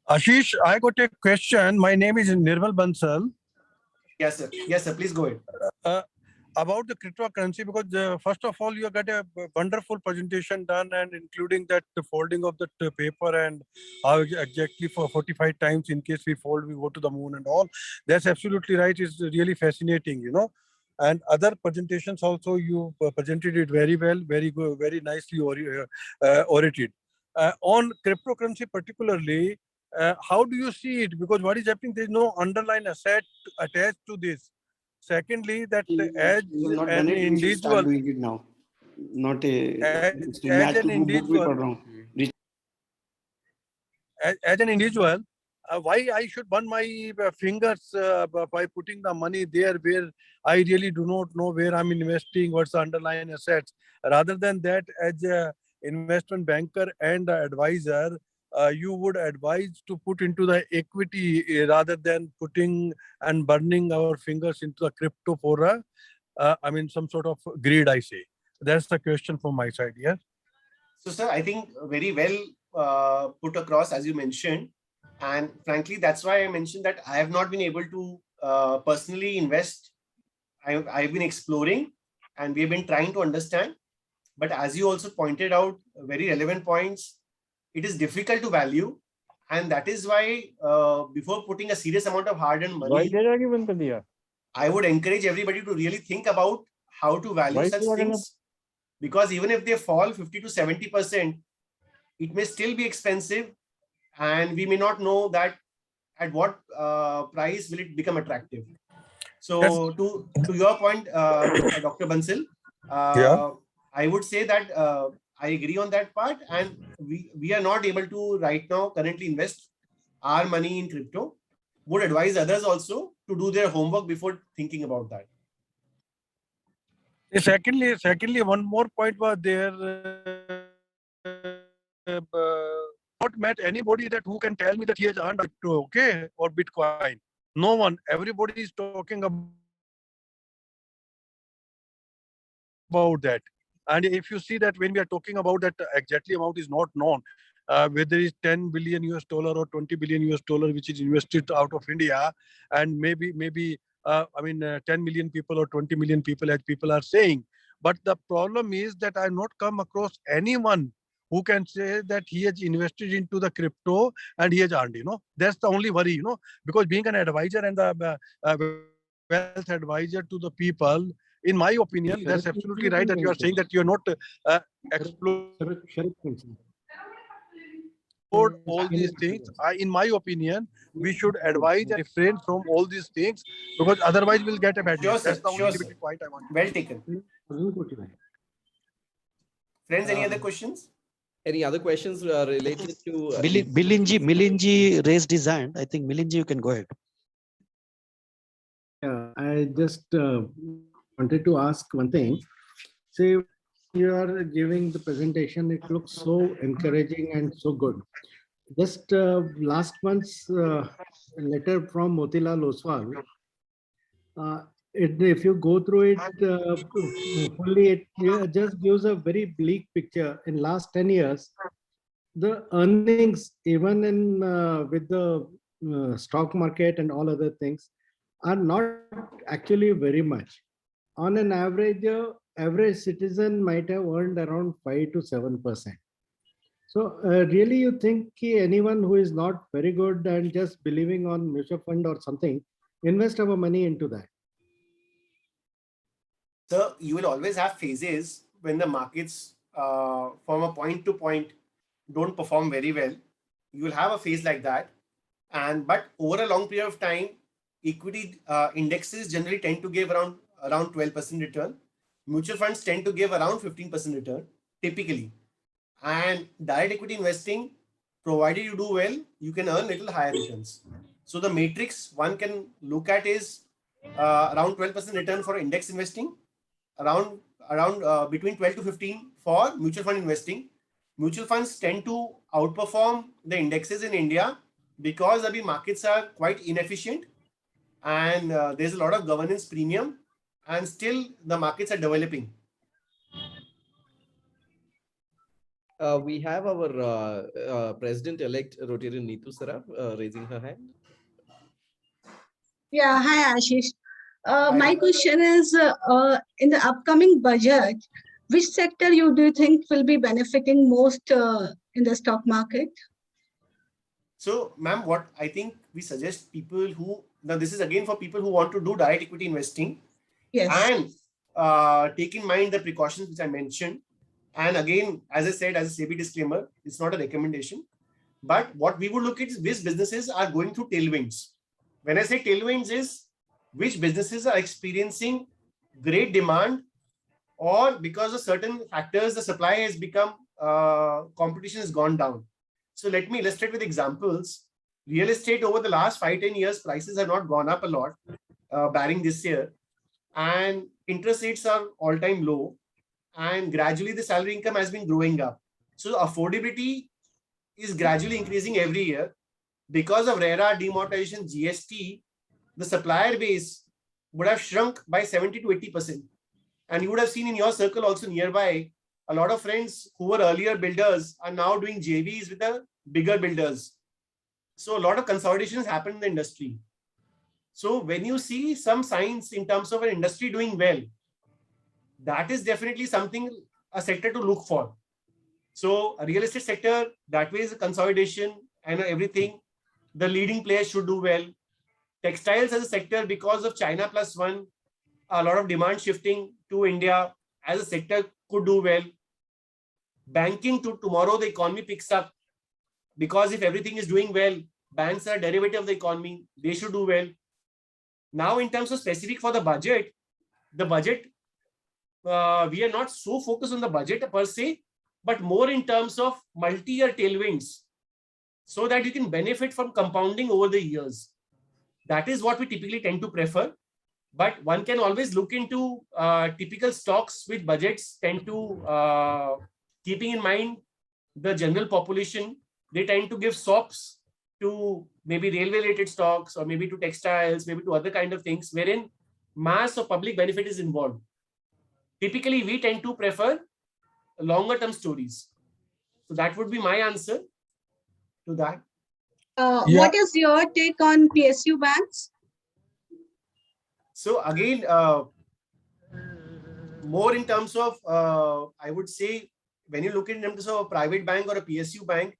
Ashish, I got a question. My name is Nirmal Bansal. Yes, sir. Yes, sir. Please go ahead. About the cryptocurrency, because first of all, you got a wonderful presentation done, and including that the folding of the paper and how exactly for 45 times in case we fold, we go to the moon and all. That's absolutely right. It's really fascinating, And other presentations also, you presented it very well, very good, very nicely orated. On cryptocurrency particularly, how do you see it? Because what is happening, there is no underlying asset attached to this. Secondly, that as an individual, doing it now. Not as an individual, as an individual, why I should burn my fingers by putting the money there where I really do not know where I'm investing, what's the underlying assets. Rather than that, as a investment banker and advisor, you would advise to put into the equity rather than putting and burning our fingers into the crypto for some sort of greed, I say. That's the question from my side, yeah. So, sir, I think very well put across, as you mentioned. And frankly, that's why I mentioned that I have not been able to personally invest. I've been exploring and we've been trying to understand. But as you also pointed out, very relevant points, it is difficult to value. And that is why before putting a serious amount of hard-earned money, I would encourage everybody to really think about how to value such things. Because even if they fall 50 to 70%, it may still be expensive. And we may not know that at what price will it become attractive. So to your point, Dr. Bansal, I would say that I agree on that part, and we are not able to right now currently invest our money in crypto. Would advise others also to do their homework before thinking about that. Secondly, one more point was there. Not met anybody that who can tell me that he has earned crypto, okay, or Bitcoin. No one. Everybody is talking about that. And if you see that when we are talking about that exactly amount is not known, whether it's 10 billion US dollar or 20 billion US dollar, which is invested out of India, and maybe 10 million people or 20 million people, as people are saying. But the problem is that I have not come across anyone who can say that he has invested into the crypto and he has earned, that's the only worry, because being an advisor and the wealth advisor to the people, in my opinion, that's absolutely right that you are saying that you are not explored all these things. In my opinion, we should advise and refrain from all these things, because otherwise we'll get a bad Sure, news. sir. That's the only Sure, limited sir. point I want. Well taken. Friends, any other questions? Any other questions related to Milinji raised his hand. I think Milinji, you can go ahead. Yeah, I just wanted to ask one thing. Say, you are giving the presentation, it looks so encouraging and so good. Just last month's letter from Motilal Oswal, if you go through it fully, it just gives a very bleak picture. In last 10 years, the earnings, even in with the stock market and all other things, are not actually very much. On an average, average citizen might have earned around 5 to 7%. So really, you think anyone who is not very good and just believing on mutual fund or something, invest our money into that? So you will always have phases when the markets from a point to point don't perform very well. You will have a phase like that. But over a long period of time, equity indexes generally tend to give around 12% return. Mutual funds tend to give around 15% return, typically. And direct equity investing, provided you do well, you can earn little higher returns. So the matrix one can look at is around 12% return for index investing, around between 12 to 15 for mutual fund investing. Mutual funds tend to outperform the indexes in India because the markets are quite inefficient and there's a lot of governance premium, and still the markets are developing. We have our President-elect Rotarian Neetu Saraf raising her hand. Yeah, hi Ashish. Hi. My question is, in the upcoming budget, which sector do you think will be benefiting most in the stock market? So, ma'am, what I think we suggest people who, now this is again for people who want to do direct equity investing, Yes. and take in mind the precautions which I mentioned. And again, as I said, as a SEBI disclaimer, it's not a recommendation. But what we would look at is which businesses are going through tailwinds. When I say tailwinds is which businesses are experiencing great demand, or because of certain factors, the supply has become, competition has gone down. So let me illustrate with examples. Real estate over the last 5-10 years, prices have not gone up a lot, barring this year. And interest rates are all-time low. And gradually the salary income has been growing up. So affordability is gradually increasing every year. Because of RERA, demonetization, GST, the supplier base would have shrunk by 70 to 80%. And you would have seen in your circle also nearby, a lot of friends who were earlier builders are now doing JVs with the bigger builders. So a lot of consolidation has happened in the industry. So when you see some signs in terms of an industry doing well, that is definitely something, a sector to look for. So a real estate sector, that way is a consolidation and everything. The leading players should do well. Textiles as a sector, because of China plus one, a lot of demand shifting to India as a sector could do well. Banking, to tomorrow the economy picks up, because if everything is doing well, banks are a derivative of the economy, they should do well. Now in terms of specific for the budget, we are not so focused on the budget per se, but more in terms of multi-year tailwinds, so that you can benefit from compounding over the years. That is what we typically tend to prefer. But one can always look into typical stocks with budgets tend to, keeping in mind the general population, they tend to give SOPs to maybe railway related stocks, or maybe to textiles, maybe to other kind of things, wherein mass or public benefit is involved. Typically, we tend to prefer longer term stories. So that would be my answer to that. What is your take on PSU banks? So again, more in terms of, I would say, when you look in terms of a private bank or a PSU bank,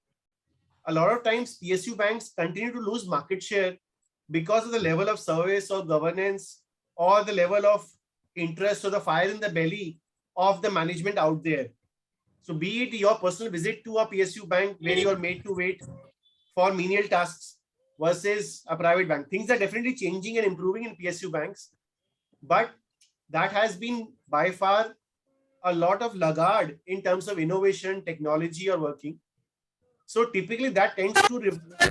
a lot of times PSU banks continue to lose market share because of the level of service or governance, or the level of interest or the fire in the belly of the management out there. So be it your personal visit to a PSU bank where you are made to wait for menial tasks versus a private bank. Things are definitely changing and improving in PSU banks, but that has been by far a lot of laggard in terms of innovation, technology, or working. So typically that tends to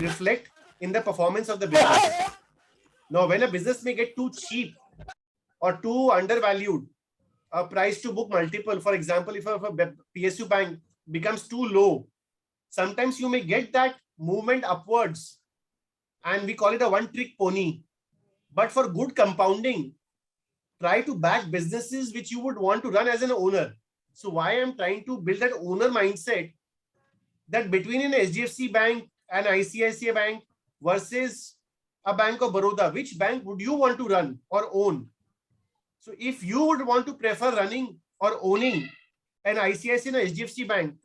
reflect in the performance of the business. Now, when a business may get too cheap or too undervalued, a price to book multiple, for example, if a PSU bank becomes too low, sometimes you may get that movement upwards, and we call it a one-trick pony. But for good compounding, try to back businesses which you would want to run as an owner. So why I'm trying to build that owner mindset, that between an HDFC bank and ICICI bank versus a Bank of Baroda, which bank would you want to run or own? So if you would want to prefer running or owning an ICICI and a HDFC bank,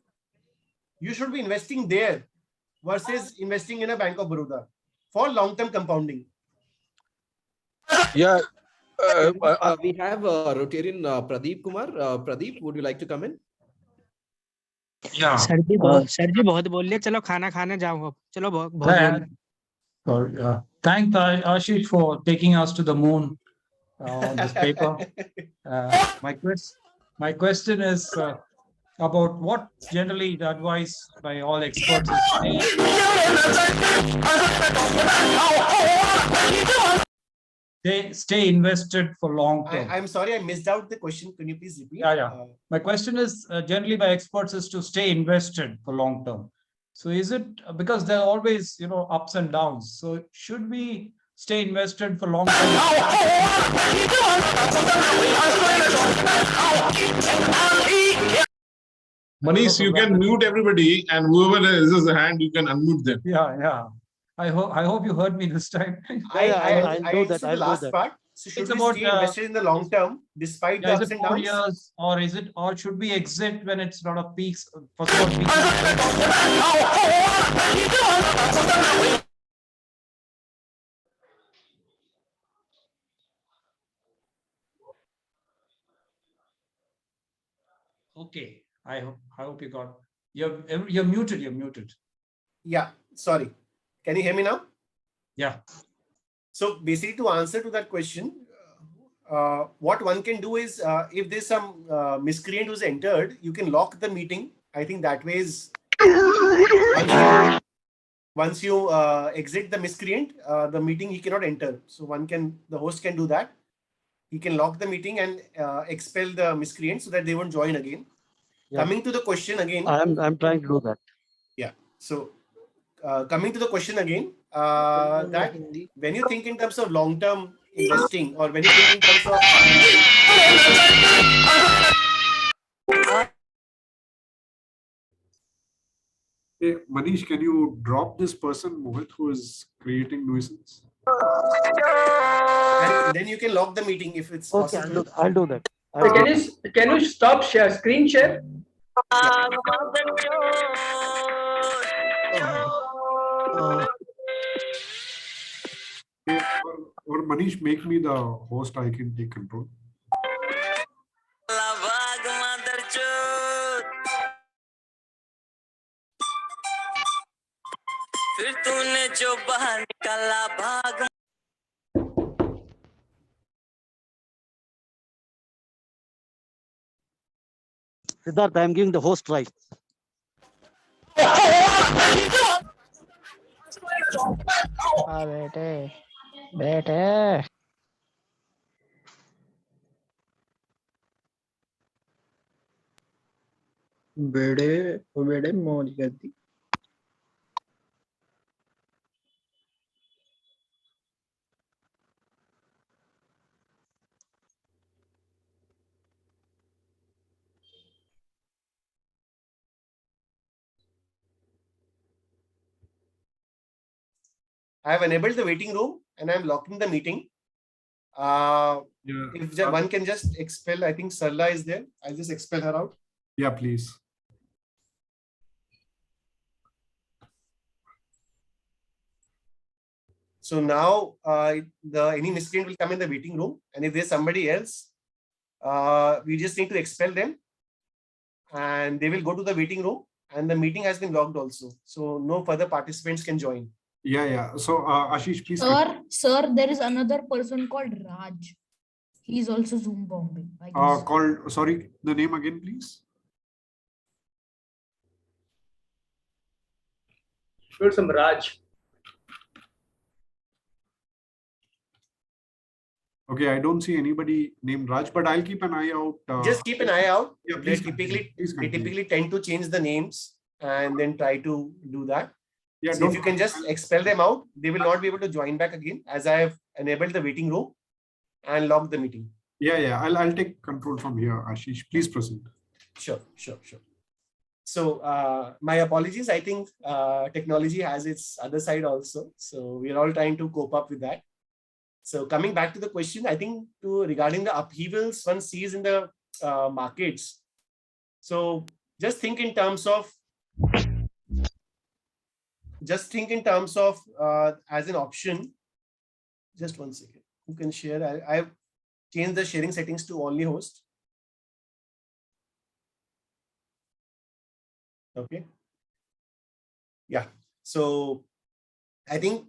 you should be investing there versus investing in a Bank of Baroda for long-term compounding. Yeah. We have Rotarian Pradeep Kumar. Pradeep, would you like to come in? Yeah. Sir ji बहुत बोल लिया, चलो खाना खाने जाओ, चलो बहुत बोल लिया। Thank Ashish for taking us to the moon on this paper. My question is about what generally the advice by all experts is stay invested for long term. I'm sorry, I missed out the question. Can you please repeat? My question is generally by experts is to stay invested for long term. So is it because there are always, ups and downs? So should we stay invested for long term? Manish, you can mute everybody, and whoever raises a hand, you can unmute them. Yeah. I hope you heard me this time. I'll do that. The last part. So should we stay invested in the long term despite the ups and downs? Years, or should we exit when it's not a peaks? First of all, peaks. Okay, I hope you got. You're muted. You're muted. Yeah, sorry. Can you hear me now? Yeah. So basically, to answer to that question, what one can do is, if there's some miscreant who's entered, you can lock the meeting. I think that way is once you exit the miscreant, the meeting he cannot enter. So the host can do that. He can lock the meeting and expel the miscreant so that they won't join again. Yeah. Coming to the question again. I'm trying to do that. Yeah. So coming to the question again, that when you think in terms of long-term investing, or when you think in terms of Hey, Manish, can you drop this person, Mohit, who is creating nuisance? And then you can lock the meeting if it's Okay, possible. I'll do that. Can you stop share screen share? Or Manish, make me the host. I can take control. Siddharth, I am giving the host right. बेटे बेटे बेड़े वो बेड़े मौज करती I have enabled the waiting room and I'm locking the meeting. If one can just expel, I think Sarla is there. I'll just expel her out. Yeah, please. So now any miscreant will come in the waiting room, and if there's somebody else, we just need to expel them, and they will go to the waiting room, and the meeting has been logged also. So no further participants can join. Yeah. So Ashish, please. Sir, there is another person called Raj. He's also Zoom bombing, I guess. Sorry, the name again, please. Sure, some Raj. Okay, I don't see anybody named Raj, but I'll keep an eye out. Just keep an eye out. Yeah, They please typically tend to change the names and then try to do that. Yeah, so if you can just expel them out, they will not be able to join back again, as I have enabled the waiting room and logged the meeting. Yeah. I'll take control from here, Ashish. Please proceed. Sure. So my apologies. I think technology has its other side also. So we are all trying to cope up with that. So coming back to the question, I think regarding the upheavals one sees in the markets. So just think in terms of as an option. Just one second. Who can share? I've changed the sharing settings to only host. Okay. Yeah. So I think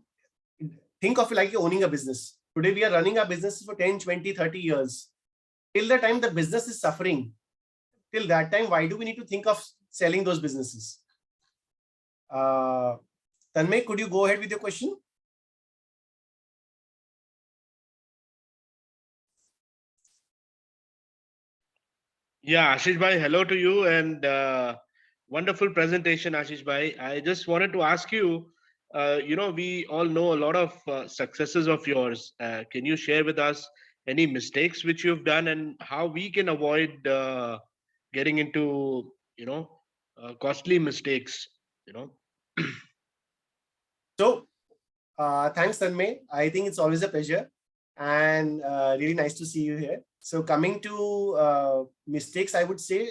of it like you're owning a business. Today we are running our business for 10, 20, 30 years. Till the time the business is suffering, till that time, why do we need to think of selling those businesses? Tanmay, could you go ahead with your question? Yeah, Ashish Bhai, hello to you and wonderful presentation, Ashish Bhai. I just wanted to ask you, we all know a lot of successes of yours. Can you share with us any mistakes which you've done and how we can avoid getting into, costly mistakes, So thanks, Tanmay. I think it's always a pleasure and really nice to see you here. So coming to mistakes, I would say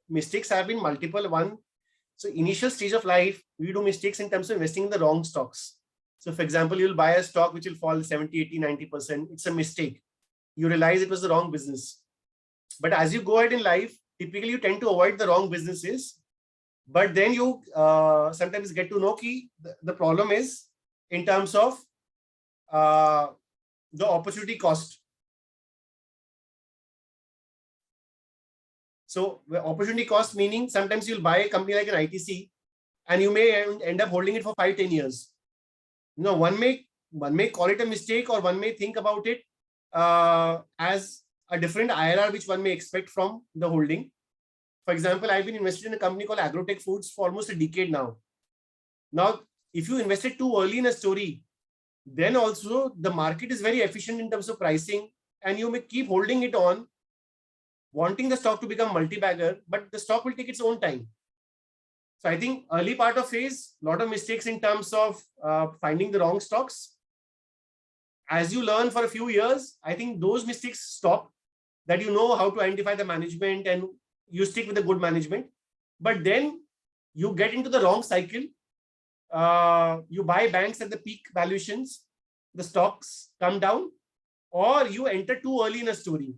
mistakes have been multiple. One, so initial stage of life, we do mistakes in terms of investing in the wrong stocks. So for example, you'll buy a stock which will fall 70, 80, 90%. It's a mistake. You realize it was the wrong business. But as you go ahead in life, typically you tend to avoid the wrong businesses. But then you sometimes get to know that the problem is in terms of the opportunity cost. So the opportunity cost meaning sometimes you'll buy a company like an ITC and you may end up holding it for 5-10 years. One may call it a mistake, or one may think about it as a different IRR which one may expect from the holding. For example, I've been invested in a company called Agrotech Foods for almost a decade now. Now, if you invested too early in a story, then also the market is very efficient in terms of pricing, and you may keep holding it on, wanting the stock to become multi-bagger, but the stock will take its own time. So I think early part of phase, lot of mistakes in terms of finding the wrong stocks. As you learn for a few years, I think those mistakes stop, that you know how to identify the management and you stick with the good management. But then you get into the wrong cycle. You buy banks at the peak valuations, the stocks come down, or you enter too early in a story.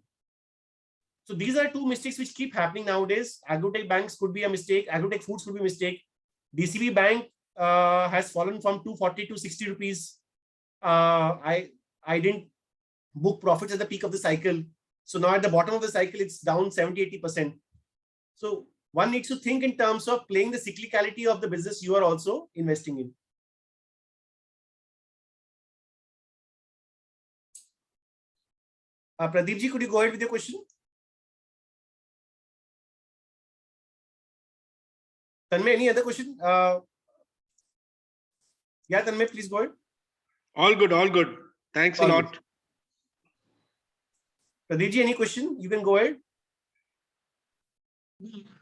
So these are two mistakes which keep happening nowadays. Agrotech banks could be a mistake. Agrotech foods could be a mistake. DCB bank has fallen from 240 to 60 rupees. I didn't book profits at the peak of the cycle. So now at the bottom of the cycle, it's down 70-80%. So one needs to think in terms of playing the cyclicality of the business you are also investing in. Pradeep ji, could you go ahead with your question? Tanmay, any other question? Yeah, Tanmay, please go ahead. All good, all good. Thanks All a lot. Pradeep ji, any question? You can go ahead.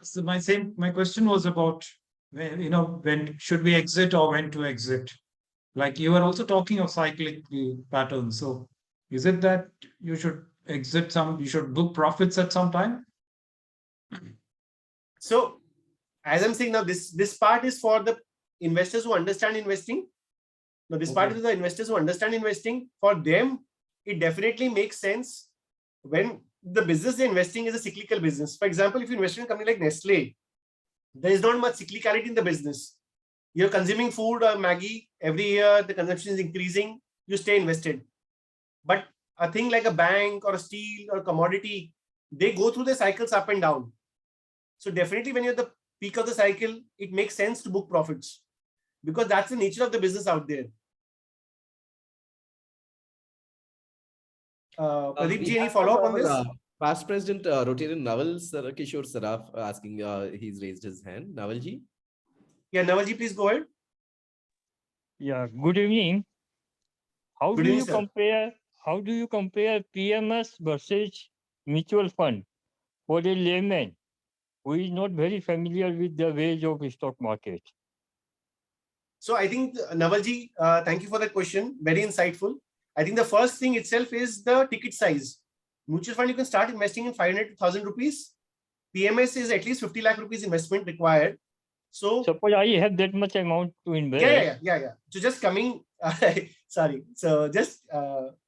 So my question was about when should we exit or when to exit? Like you were also talking of cyclic patterns. So is it that you should exit you should book profits at some time? So as I'm saying now, this part is for the investors who understand investing. Now this part is the investors who understand investing. For them, it definitely makes sense when the business they're investing is a cyclical business. For example, if you invest in a company like Nestle, there is not much cyclicality in the business. You're consuming food or Maggi every year, the consumption is increasing, you stay invested. But a thing like a bank or a steel or commodity, they go through the cycles up and down. So definitely when you're at the peak of the cycle, it makes sense to book profits because that's the nature of the business out there. Pradeep ji, any follow-up on this? Past President Rotarian Naval Kishore Saraf asking, he's raised his hand. Naval ji? Yeah, Naval ji, please go ahead. Yeah, good evening. How Good do evening, you sir. compare PMS versus mutual fund for a layman who is not very familiar with the ways of stock market? So I think Navalji, thank you for that question. Very insightful. I think the first thing itself is the ticket size. Mutual fund, you can start investing in 500 to 1,000 rupees. PMS is at least 50 lakh rupees investment required. So suppose I have that much amount to invest. Yeah. So just coming, sorry. So just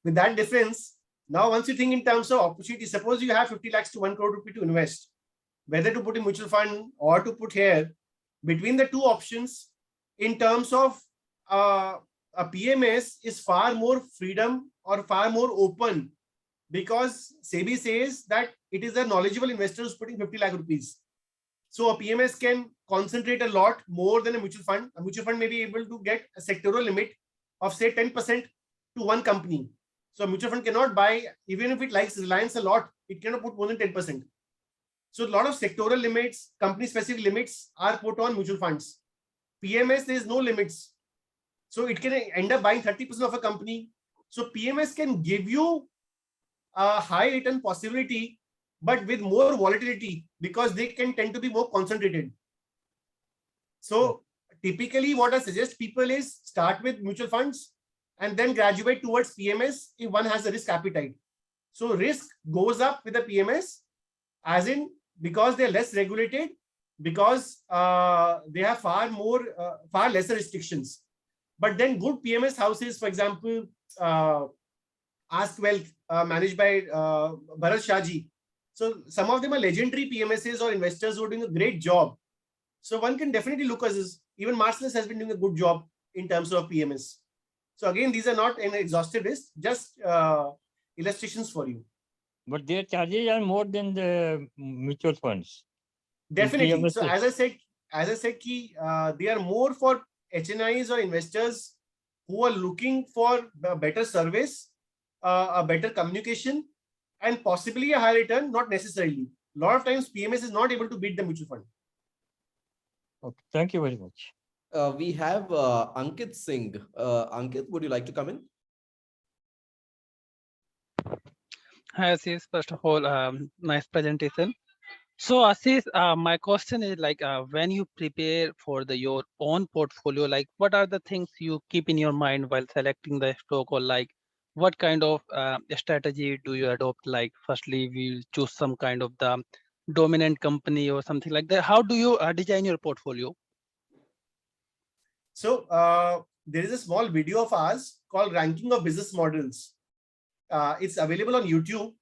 with that difference, now once you think in terms of opportunity, suppose you have 50 lakhs to 1 crore rupee to invest, whether to put in mutual fund or to put here, between the two options, in terms of a PMS is far more freedom or far more open because SEBI says that it is a knowledgeable investor who's putting 50 lakh rupees. So a PMS can concentrate a lot more than a mutual fund. A mutual fund may be able to get a sectoral limit of say 10% to one company. So a mutual fund cannot buy, even if it likes Reliance a lot, it cannot put more than 10%. So a lot of sectoral limits, company specific limits are put on mutual funds. PMS, there is no limits. So it can end up buying 30% of a company. So PMS can give you a high return possibility, but with more volatility because they can tend to be more concentrated. So typically what I suggest people is start with mutual funds and then graduate towards PMS if one has a risk appetite. So risk goes up with the PMS as in because they're less regulated, because they have far lesser restrictions. But then good PMS houses, for example, Ask Wealth, managed by Bharat Shahji. So some of them are legendary PMSs or investors who are doing a great job. So one can definitely look at this. Even Marcellus has been doing a good job in terms of PMS. So again, these are not an exhaustive list, just illustrations for you. But their charges are more than the mutual funds. Definitely. So as I said, they are more for HNIs or investors who are looking for a better service, a better communication, and possibly a higher return, not necessarily. A lot of times PMS is not able to beat the mutual fund. Okay, thank you very much. We have Ankit Singh. Ankit, would you like to come in? Hi, Ashish. First of all, nice presentation. So Ashish, my question is like when you prepare for your own portfolio, like what are the things you keep in your mind while selecting the stock, or like what kind of strategy do you adopt? Like firstly, we choose some kind of the dominant company or something like that. How do you design your portfolio? So there is a small video of ours called Ranking of Business Models. It's available on YouTube.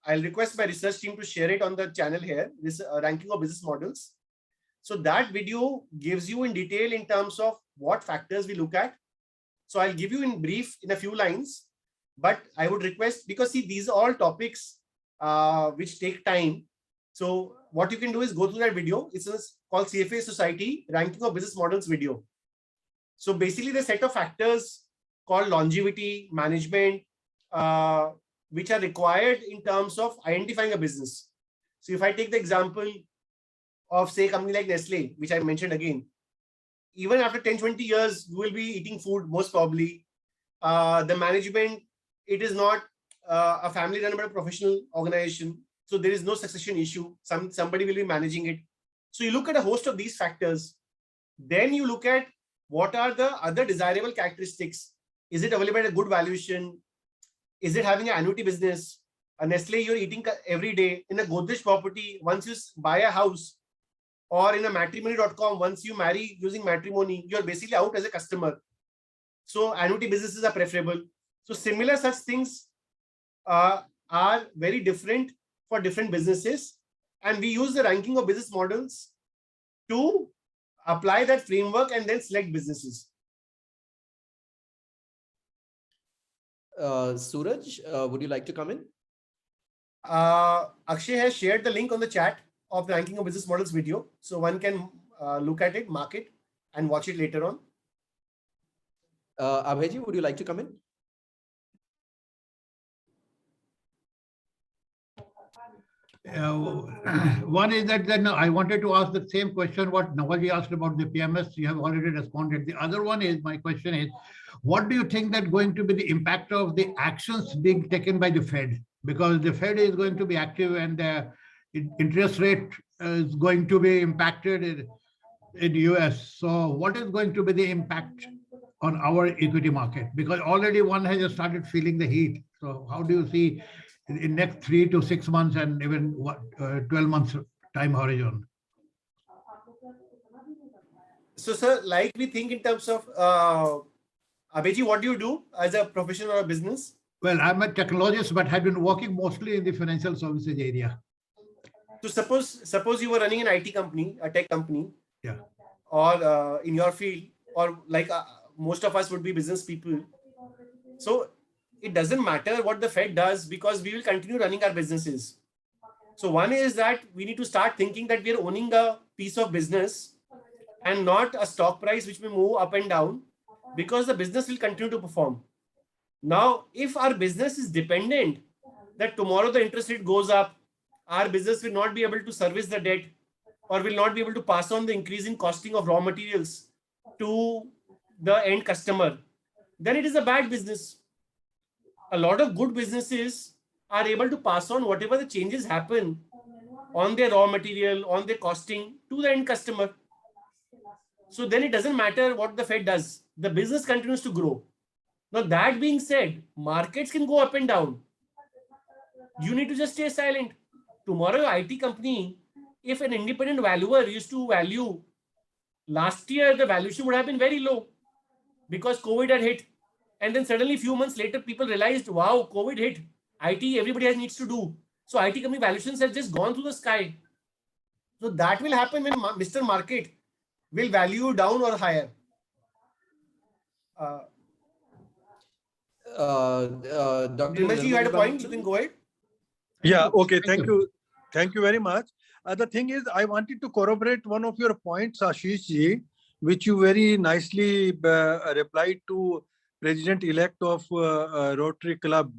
I'll request my research team to share it on the channel here, this Ranking of Business Models. So that video gives you in detail in terms of what factors we look at. So I'll give you in brief in a few lines, but I would request, because see, these are all topics which take time. So what you can do is go through that video. It's called CFA Society Ranking of Business Models video. So basically the set of factors called longevity, management, which are required in terms of identifying a business. So if I take the example of, say, a company like Nestle, which I mentioned again, even after 10, 20 years, you will be eating food, most probably. The management, it is not a family run but a professional organization. So there is no succession issue. Somebody will be managing it. So you look at a host of these factors. Then you look at what are the other desirable characteristics. Is it available at a good valuation? Is it having an annuity business? A Nestle you're eating every day. In a Godrej property, once you buy a house, or in a matrimony.com, once you marry using matrimony, you're basically out as a customer. So annuity businesses are preferable. So similar such things are very different for different businesses. And we use the ranking of business models to apply that framework and then select businesses. Suraj, would you like to come in? Akshay has shared the link on the chat of the ranking of business models video. So one can look at it, mark it, and watch it later on. Abhayji, would you like to come in? One is that then I wanted to ask the same question what Nawaji asked about the PMS. You have already responded. The other one is, my question is, what do you think that going to be the impact of the actions being taken by the Fed? Because the Fed is going to be active and the interest rate is going to be impacted in the US. So what is going to be the impact on our equity market? Because already one has started feeling the heat. So how do you see in next 3 to 6 months and even 12 months time horizon? So, sir, like we think in terms of Abhayji, what do you do as a profession or a business? Well, I'm a technologist, but have been working mostly in the financial services area. So suppose you were running an IT company, a tech company, yeah, or in your field, or like most of us would be business people. So it doesn't matter what the Fed does, because we will continue running our businesses. So one is that we need to start thinking that we are owning a piece of business and not a stock price which may move up and down, because the business will continue to perform. Now, if our business is dependent that tomorrow the interest rate goes up, our business will not be able to service the debt, or will not be able to pass on the increase in costing of raw materials to the end customer, then it is a bad business. A lot of good businesses are able to pass on whatever the changes happen on their raw material, on their costing to the end customer. So then it doesn't matter what the Fed does. The business continues to grow. Now, that being said, markets can go up and down. You need to just stay silent. Tomorrow, your IT company, if an independent valuer used to value, last year the valuation would have been very low because COVID had hit. And then suddenly, a few months later, people realized, wow, COVID hit. IT, everybody needs to do. So IT company valuations have just gone through the sky. So that will happen when Mr. Market will value down or higher. Dr. Nirmalji, you had a point. You can go ahead. Yeah. Okay. Thank you. Thank you very much. The thing is, I wanted to corroborate one of your points, Ashish ji, which you very nicely replied to President-elect of Rotary Club.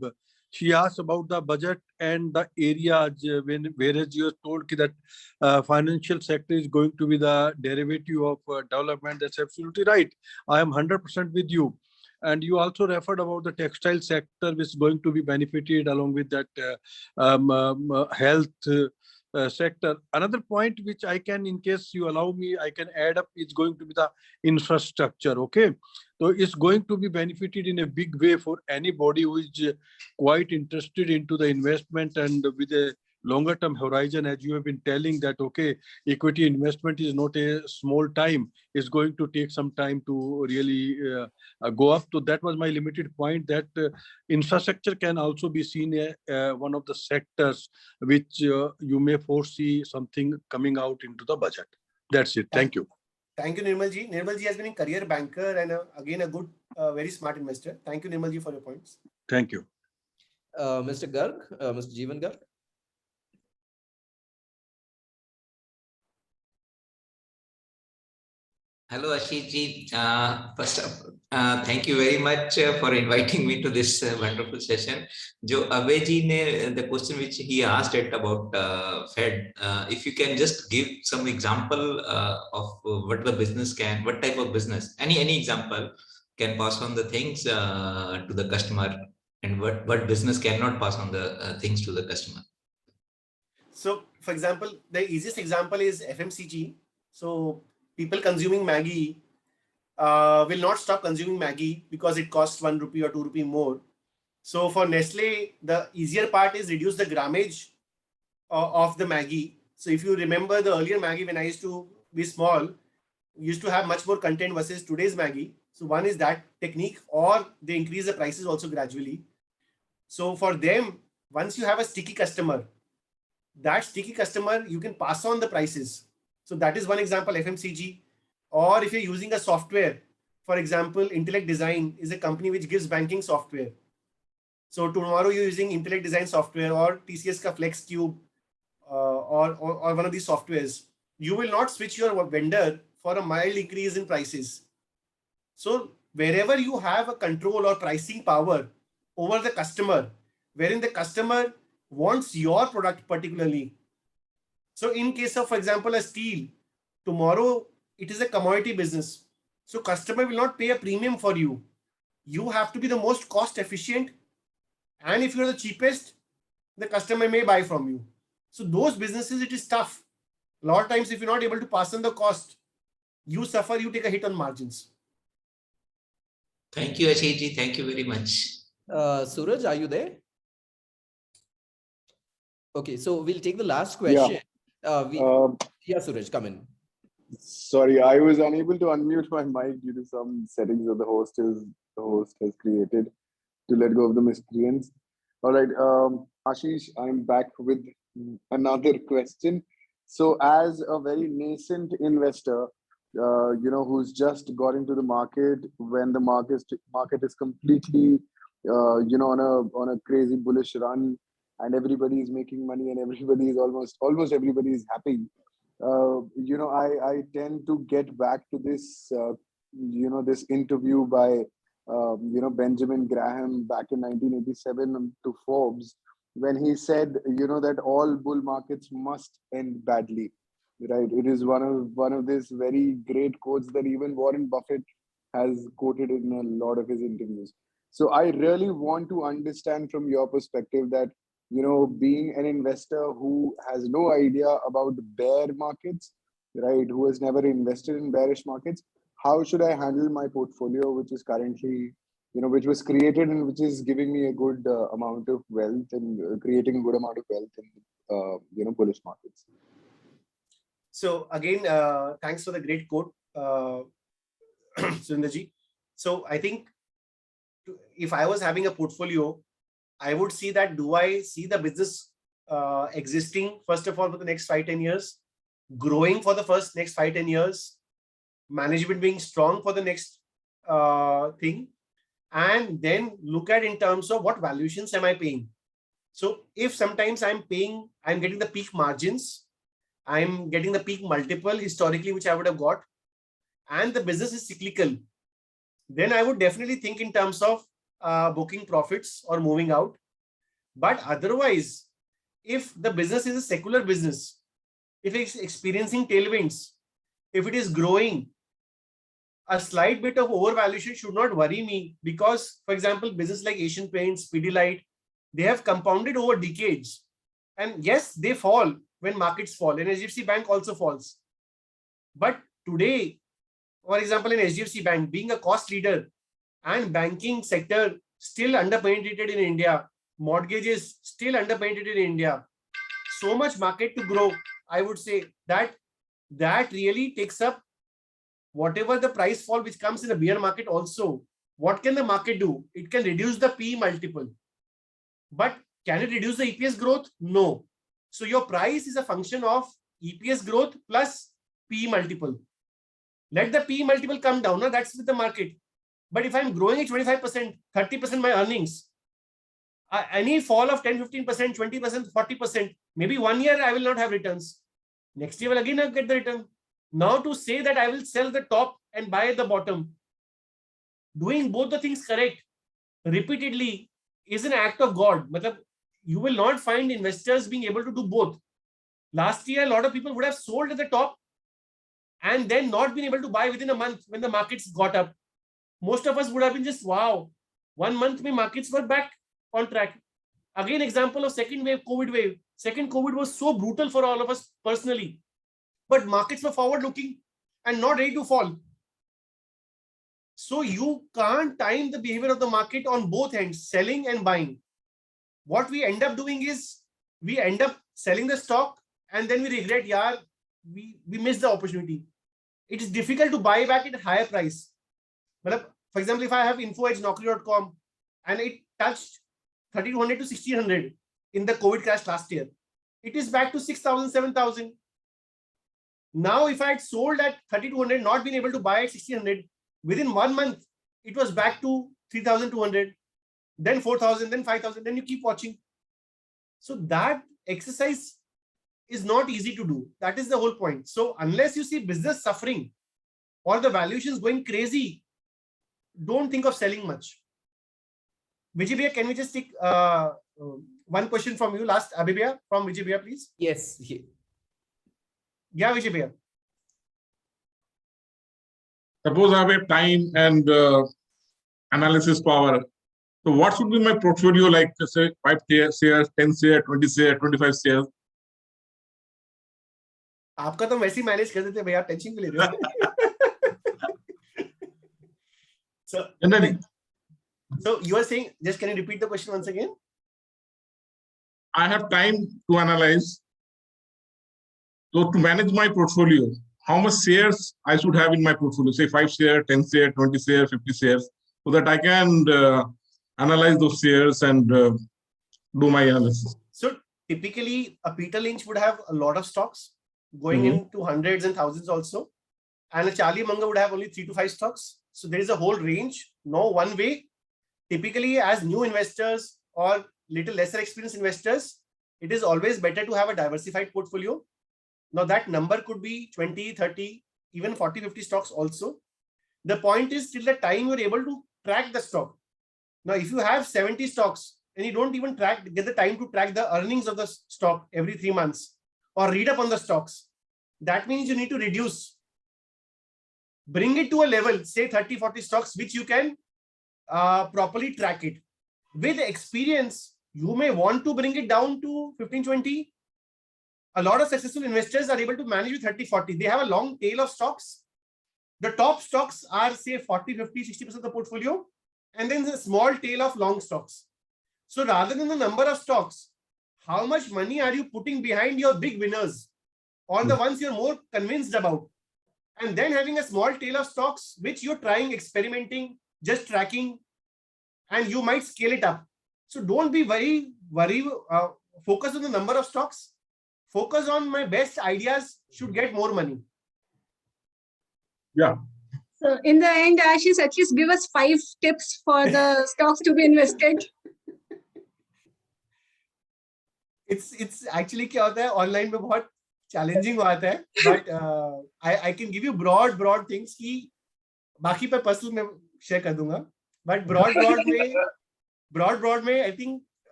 She asked about the budget and the areas whereas you told that financial sector is going to be the derivative of development. That's absolutely right. I am 100% with you. And you also referred about the textile sector, which is going to be benefited along with that health sector. Another point which I can, in case you allow me, I can add up, is going to be the infrastructure. Okay, so it's going to be benefited in a big way for anybody who is quite interested into the investment and with a longer term horizon, as you have been telling that, okay, equity investment is not a small time, it's going to take some time to really go up. So that was my limited point, that infrastructure can also be seen one of the sectors which you may foresee something coming out into the budget. That's it. Thank you. Thank you, Nirmal ji. Nirmal ji has been a career banker and again a good, very smart investor. Thank you, Nirmal ji, for your points. Thank you. Mr. Garg, Mr. Jeevan Garg. Hello, Ashish ji. First up, thank you very much for inviting me to this wonderful session. Jo Abhay ji ne, the question which he asked it about Fed, if you can just give some example of what the business can, what type of business, any example can pass on the things to the customer, and what business cannot pass on the things to the customer. So, for example, the easiest example is FMCG. So, people consuming Maggi will not stop consuming Maggi because it costs 1 rupee or 2 rupee more. So, for Nestle, the easier part is reduce the grammage of the Maggi. So, if you remember the earlier Maggi, when I used to be small, used to have much more content versus today's Maggi. So, one is that technique, or they increase the prices also gradually. So, for them, once you have a sticky customer, that sticky customer, you can pass on the prices. So that is one example, FMCG. Or if you're using a software, for example, Intellect Design is a company which gives banking software. So tomorrow you're using Intellect Design software or TCS ka Flex Cube or one of these softwares, you will not switch your vendor for a mild increase in prices. So wherever you have a control or pricing power over the customer, wherein the customer wants your product particularly. So in case of, for example, a steel, tomorrow it is a commodity business. So customer will not pay a premium for you. You have to be the most cost efficient. And if you're the cheapest, the customer may buy from you. So those businesses, it is tough. A lot of times, if you're not able to pass on the cost, you suffer, you take a hit on margins. Thank you, Ashish ji. Thank you very much. Suraj, are you there? Okay, so we'll take the last question. Yeah, Suraj, come in. Sorry, I was unable to unmute my mic due to some settings that the host has created to let go of the miscreants. All right, Ashish, I'm back with another question. So, as a very nascent investor, who's just got into the market when the market is completely, on a crazy bullish run, and everybody is making money and everybody is almost everybody is happy. I tend to get back to this, this interview by, Benjamin Graham back in 1987 to Forbes, when he said, that all bull markets must end badly, right? It is one of these very great quotes that even Warren Buffett has quoted in a lot of his interviews. So I really want to understand from your perspective that, being an investor who has no idea about bear markets, right, who has never invested in bearish markets, how should I handle my portfolio, which is currently, which was created and which is giving me a good amount of wealth and creating a good amount of wealth in, bullish markets? So again, thanks for the great quote, Sundarji. So I think if I was having a portfolio, I would see that, do I see the business existing, first of all, for the next 5-10 years, growing for the next 5-10 years, management being strong for the next thing, and then look at in terms of what valuations am I paying. So if sometimes I'm getting the peak margins, I'm getting the peak multiple historically, which I would have got, and the business is cyclical, then I would definitely think in terms of booking profits or moving out. But otherwise, if the business is a secular business, if it's experiencing tailwinds, if it is growing, a slight bit of overvaluation should not worry me, because, for example, business like Asian Paints, Pidilite, they have compounded over decades. And yes, they fall when markets fall, and HDFC Bank also falls. But today, for example, in HDFC Bank, being a cost leader and banking sector still underpenetrated in India, mortgages still underpenetrated in India, so much market to grow, I would say that really takes up whatever the price fall which comes in the bear market also. What can the market do? It can reduce the P multiple. But can it reduce the EPS growth? No. So your price is a function of EPS growth plus P multiple. Let the P multiple come down. No, that's with the market. But if I'm growing at 25%, 30% my earnings, any fall of 10, 15%, 20%, 40%, maybe 1 year I will not have returns. Next year will again I'll get the return. Now to say that I will sell the top and buy at the bottom, doing both the things correct repeatedly is an act of God. You will not find investors being able to do both. Last year, a lot of people would have sold at the top and then not been able to buy within a month when the markets got up. Most of us would have been just, wow, 1 month mein markets were back on track. Again, example of second wave, COVID wave. Second COVID was so brutal for all of us personally. But markets were forward looking and not ready to fall. So you can't time the behavior of the market on both ends, selling and buying. What we end up doing is we end up selling the stock and then we regret, yeah, we missed the opportunity. It is difficult to buy back at higher price. For example, if I have info at naukri.com and it touched 3200 to 1600 in the COVID crash last year, it is back to 6,000, 7,000. Now, if I had sold at 3200, not been able to buy at 1600, within 1 month, it was back to 3,200, then 4,000, then 5,000, then you keep watching. So that exercise is not easy to do. That is the whole point. So unless you see business suffering or the valuations going crazy, don't think of selling much. Vijay Bhaiya, can we just take one question from you last? Abhi Bhaiya, from Vijay Bhaiya, please. Yes. Yeah, Vijay Bhaiya. Suppose I have time and analysis power. So what should be my portfolio, like say 5 shares, 10 shares, 20 shares, 25 shares? आपका तो वैसे ही manage कर देते भैया, tension क्यों ले रहे हो? So you are saying, just can you repeat the question once again? I have time to analyze. So to manage my portfolio, how much shares I should have in my portfolio, say 5 shares, 10 shares, 20 shares, 50 shares, so that I can analyze those shares and do my analysis. So typically a Peter Lynch would have a lot of stocks going into hundreds and thousands also. And a Charlie Munger would have only 3 to 5 stocks. So there is a whole range, no one way. Typically as new investors or little lesser experienced investors, it is always better to have a diversified portfolio. Now that number could be 20, 30, even 40, 50 stocks also. The point is till the time you're able to track the stock. Now, if you have 70 stocks and you don't even get the time to track the earnings of the stock every 3 months or read up on the stocks, that means you need to reduce. Bring it to a level, say 30, 40 stocks, which you can properly track it. With experience, you may want to bring it down to 15, 20. A lot of successful investors are able to manage with 30, 40. They have a long tail of stocks. The top stocks are say 40, 50, 60% of the portfolio. And then there's a small tail of long stocks. So rather than the number of stocks, how much money are you putting behind your big winners or the ones you're more convinced about? And then having a small tail of stocks, which you're trying, experimenting, just tracking, and you might scale it up. So don't be very focus on the number of stocks. Focus on my best ideas should get more money. Yeah. So in the end, Ashish, at least give us 5 tips for the stocks to be invested. It's actually क्या होता है online में बहुत challenging होता है, but I can give you broad things कि बाकी पे personal में share कर दूंगा, but broad में I think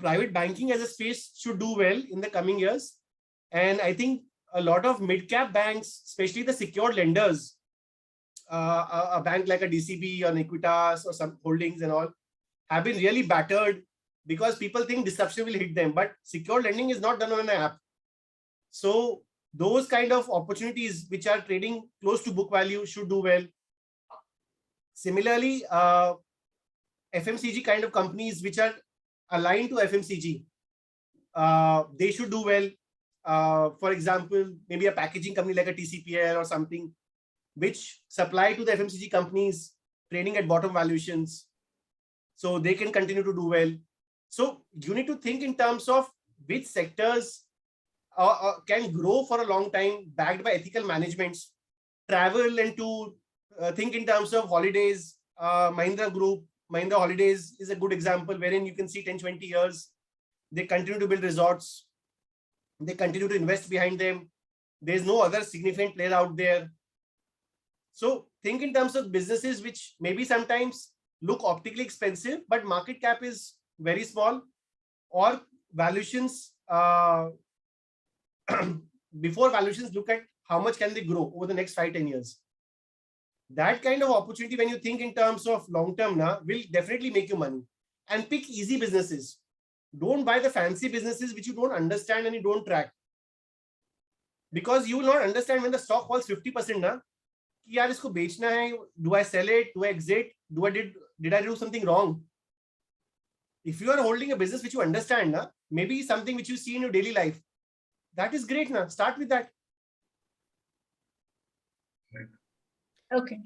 private banking as a space should do well in the coming years, and I think a lot of mid-cap banks, especially the secured lenders, a bank like a DCB or an Equitas or some holdings and all, have been really battered because people think disruption will hit them, but secure lending is not done on an app. So those kind of opportunities which are trading close to book value should do well. Similarly, FMCG kind of companies which are aligned to FMCG, they should do well. For example, maybe a packaging company like a TCPL or something, which supply to the FMCG companies trading at bottom valuations, so they can continue to do well. So you need to think in terms of which sectors can grow for a long time, backed by ethical managements. Travel and to think in terms of holidays. Mahindra Group, Mahindra Holidays is a good example, wherein you can see 10-20 years, they continue to build resorts. They continue to invest behind them. There's no other significant player out there. So think in terms of businesses which maybe sometimes look optically expensive, but market cap is very small, or valuations, before valuations, look at how much can they grow over the next 5-10 years. That kind of opportunity, when you think in terms of long term, will definitely make you money. And pick easy businesses. Don't buy the fancy businesses which you don't understand and you don't track. Because you will not understand when the stock falls 50%. कि यार इसको बेचना है, do I sell it, do I exit, did I do something wrong? If you are holding a business which you understand, maybe something which you see in your daily life, that is great. Start with that. Okay.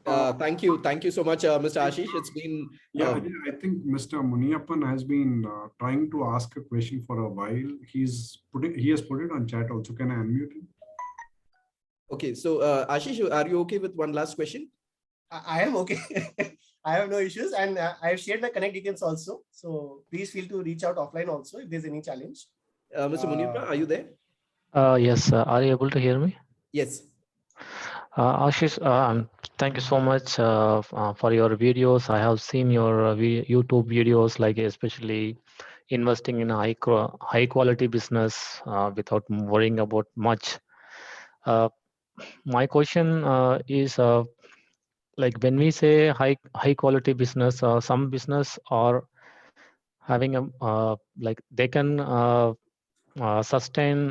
Thank you so much, Mr. Ashish. It's been I think Mr. Muniappan has been trying to ask a question for a while. He has put it on chat also. Can I unmute him? Okay, so Ashish, are you okay with one last question? I am okay. I have no issues, and I have shared my connect details also. So please feel to reach out offline also if there's any challenge. Mr. Muniappan, are you there? Yes. Are you able to hear me? Yes. Ashish, thank you so much for your videos. I have seen your YouTube videos, like especially investing in a high quality business without worrying about much. My question is, like when we say high quality business, some business are having a like they can sustain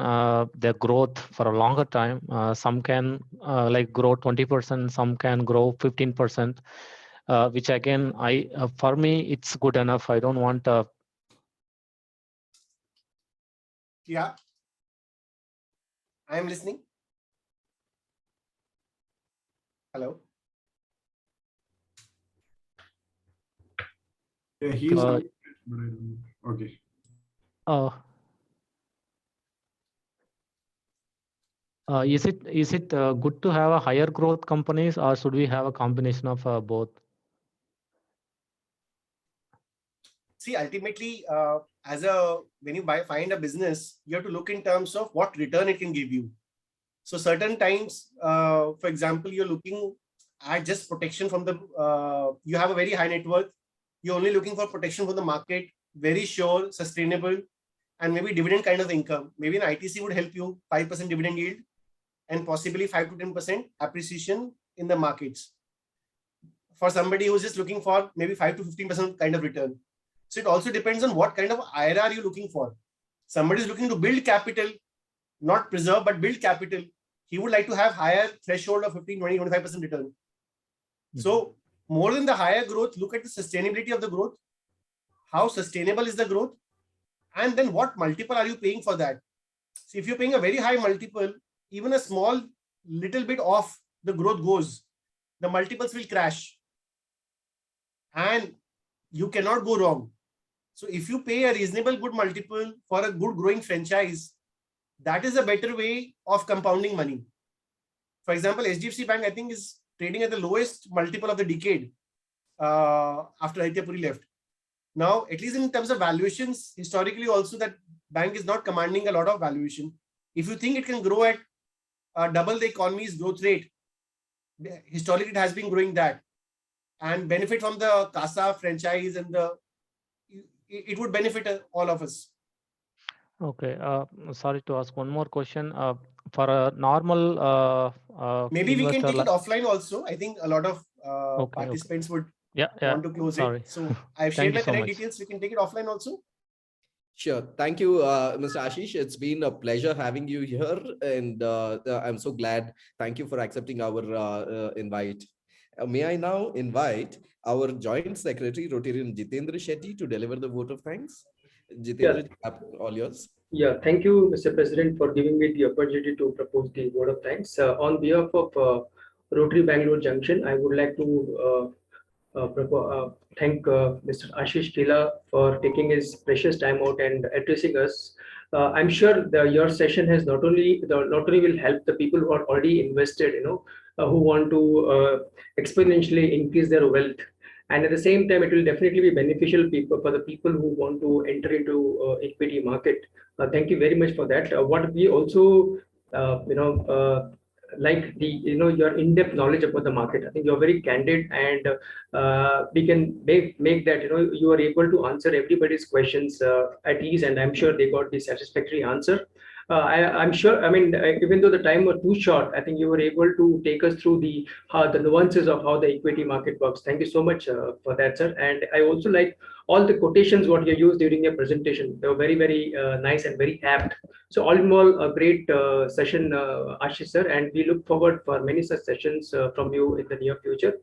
their growth for a longer time. Some can like grow 20%, some can grow 15%, which again, for me, it's good enough. I don't want Yeah, I am listening. Hello. Yeah, he's okay. Is it good to have a higher growth companies, or should we have a combination of both? See, ultimately, when you find a business, you have to look in terms of what return it can give you. So certain times, for example, you're looking at just protection from you have a very high net worth. You're only looking for protection from the market, very sure, sustainable, and maybe dividend kind of income. Maybe an ITC would help you 5% dividend yield and possibly 5 to 10% appreciation in the markets. For somebody who's just looking for maybe 5 to 15% kind of return. So it also depends on what kind of IRR you're looking for. Somebody is looking to build capital, not preserve, but build capital. He would like to have higher threshold of 15, 20, 25% return. Mm-hmm. So more than the higher growth, look at the sustainability of the growth. How sustainable is the growth? And then what multiple are you paying for that? So if you're paying a very high multiple, even a small little bit off the growth goes, the multiples will crash. And you cannot go wrong. So if you pay a reasonable good multiple for a good growing franchise, that is a better way of compounding money. For example, HDFC Bank, I think, is trading at the lowest multiple of the decade after Aditya Puri left. Now, at least in terms of valuations, historically also that bank is not commanding a lot of valuation. If you think it can grow at double the economy's growth rate, historically it has been growing that, and benefit from the CASA franchise, and it would benefit all of us. Okay. Sorry to ask one more question. For a normal maybe we can take investor, it offline also. I think a lot of participants would Yeah, want to close sorry. it. So I've Thank shared you my so contact much. details. We can take it offline also. Sure. Thank you, Mr. Ashish. It's been a pleasure having you here, and I'm so glad. Thank you for accepting our invite. May I now invite our Joint Secretary, Rotarian Jitendra Shetty, to deliver the vote of thanks? Yeah. Jitendra, all yours. Yeah, thank you, Mr. President, for giving me the opportunity to propose the vote of thanks. On behalf of Rotary Bangalore Junction, I would like to thank Mr. Ashish Kila for taking his precious time out and addressing us. I'm sure your session has not only will help the people who are already invested, who want to exponentially increase their wealth, and at the same time, it will definitely be beneficial for the people who want to enter into equity market. Thank you very much for that. What we also, like your in-depth knowledge about the market. I think you're very candid, and we can make that you are able to answer everybody's questions at ease, and I'm sure they got the satisfactory answer. I'm sure. I mean, even though the time was too short, I think you were able to take us through the nuances of how the equity market works. Thank you so much for that, sir. And I also like all the quotations what you used during your presentation. They were very, very nice and very apt. So all in all, a great session, Ashish sir, and we look forward for many such sessions from you in the near future.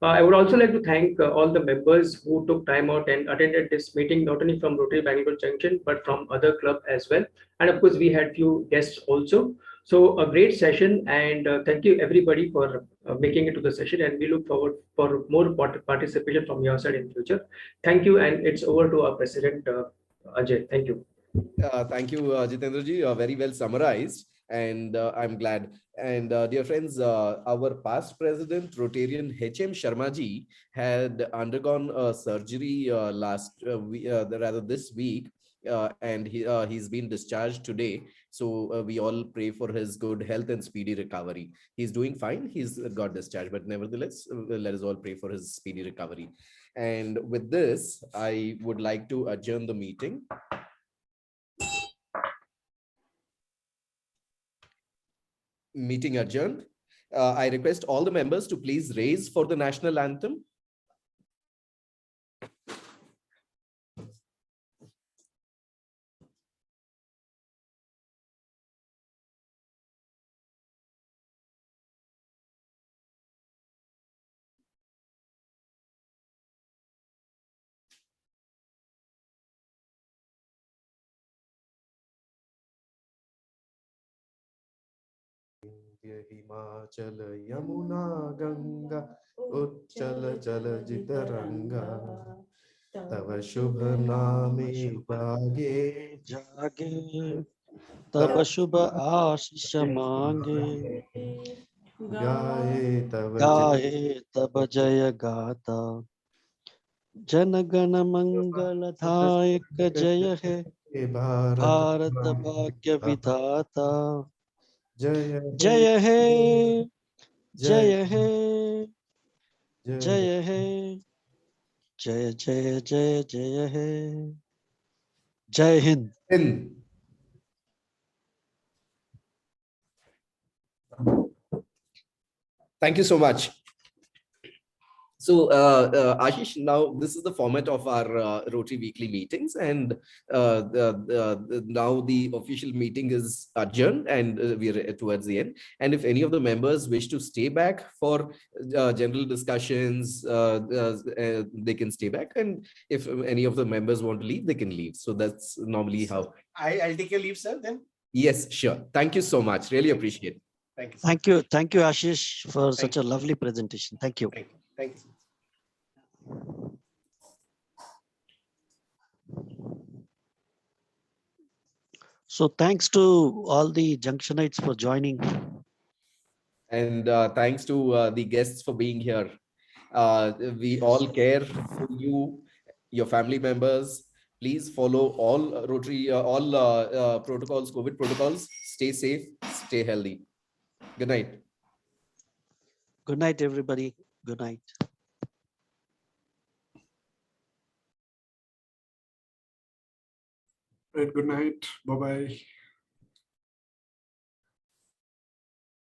I would also like to thank all the members who took time out and attended this meeting, not only from Rotary Bangalore Junction, but from other club as well. And of course, we had few guests also. So a great session, and thank you everybody for making it to the session. And we look forward for more participation from your side in future. Thank you, and it's over to our President Ajay. Thank you. Thank you, Jitendra ji. Very well summarized, and I'm glad. And dear friends, our past president, Rotarian H.M. Sharma ji, had undergone a surgery rather this week, and he's been discharged today. So we all pray for his good health and speedy recovery. He's doing fine. He's got discharged, but nevertheless, let us all pray for his speedy recovery. And with this, I would like to adjourn the meeting. Meeting adjourned. I request all the members to please raise for the national anthem. Himachal Yamuna Ganga Uchala Jala Jitaranga Tava Shubha Name Jage Jage Tava Shubha Ashish Mange Gaye Tava Jaya Gata Janagana Mangala Dhayaka Jaya He Bharat Bhagya Vidhata Jaya He Jaya He Jaya He Jaya Jaya Jaya Jaya He Jai Hind. Thank you so much. So, Ashish, now this is the format of our Rotary weekly meetings, and now the official meeting is adjourned, and we're towards the end. And if any of the members wish to stay back for general discussions, they can stay back. And if any of the members want to leave, they can leave. So that's normally how. I'll take your leave, sir, then. Yes, sure. Thank you so much. Really appreciate it. Thank you. Thank you. Thank you, Ashish, for such a lovely presentation. Thank you. Thank you. So thanks to all the Junctionites for joining. And thanks to the guests for being here. We all care for you, your family members. Please follow all Rotary, all protocols, COVID protocols. Stay safe, stay healthy. Good night. Good night, everybody. Good night. Good night. Bye-bye.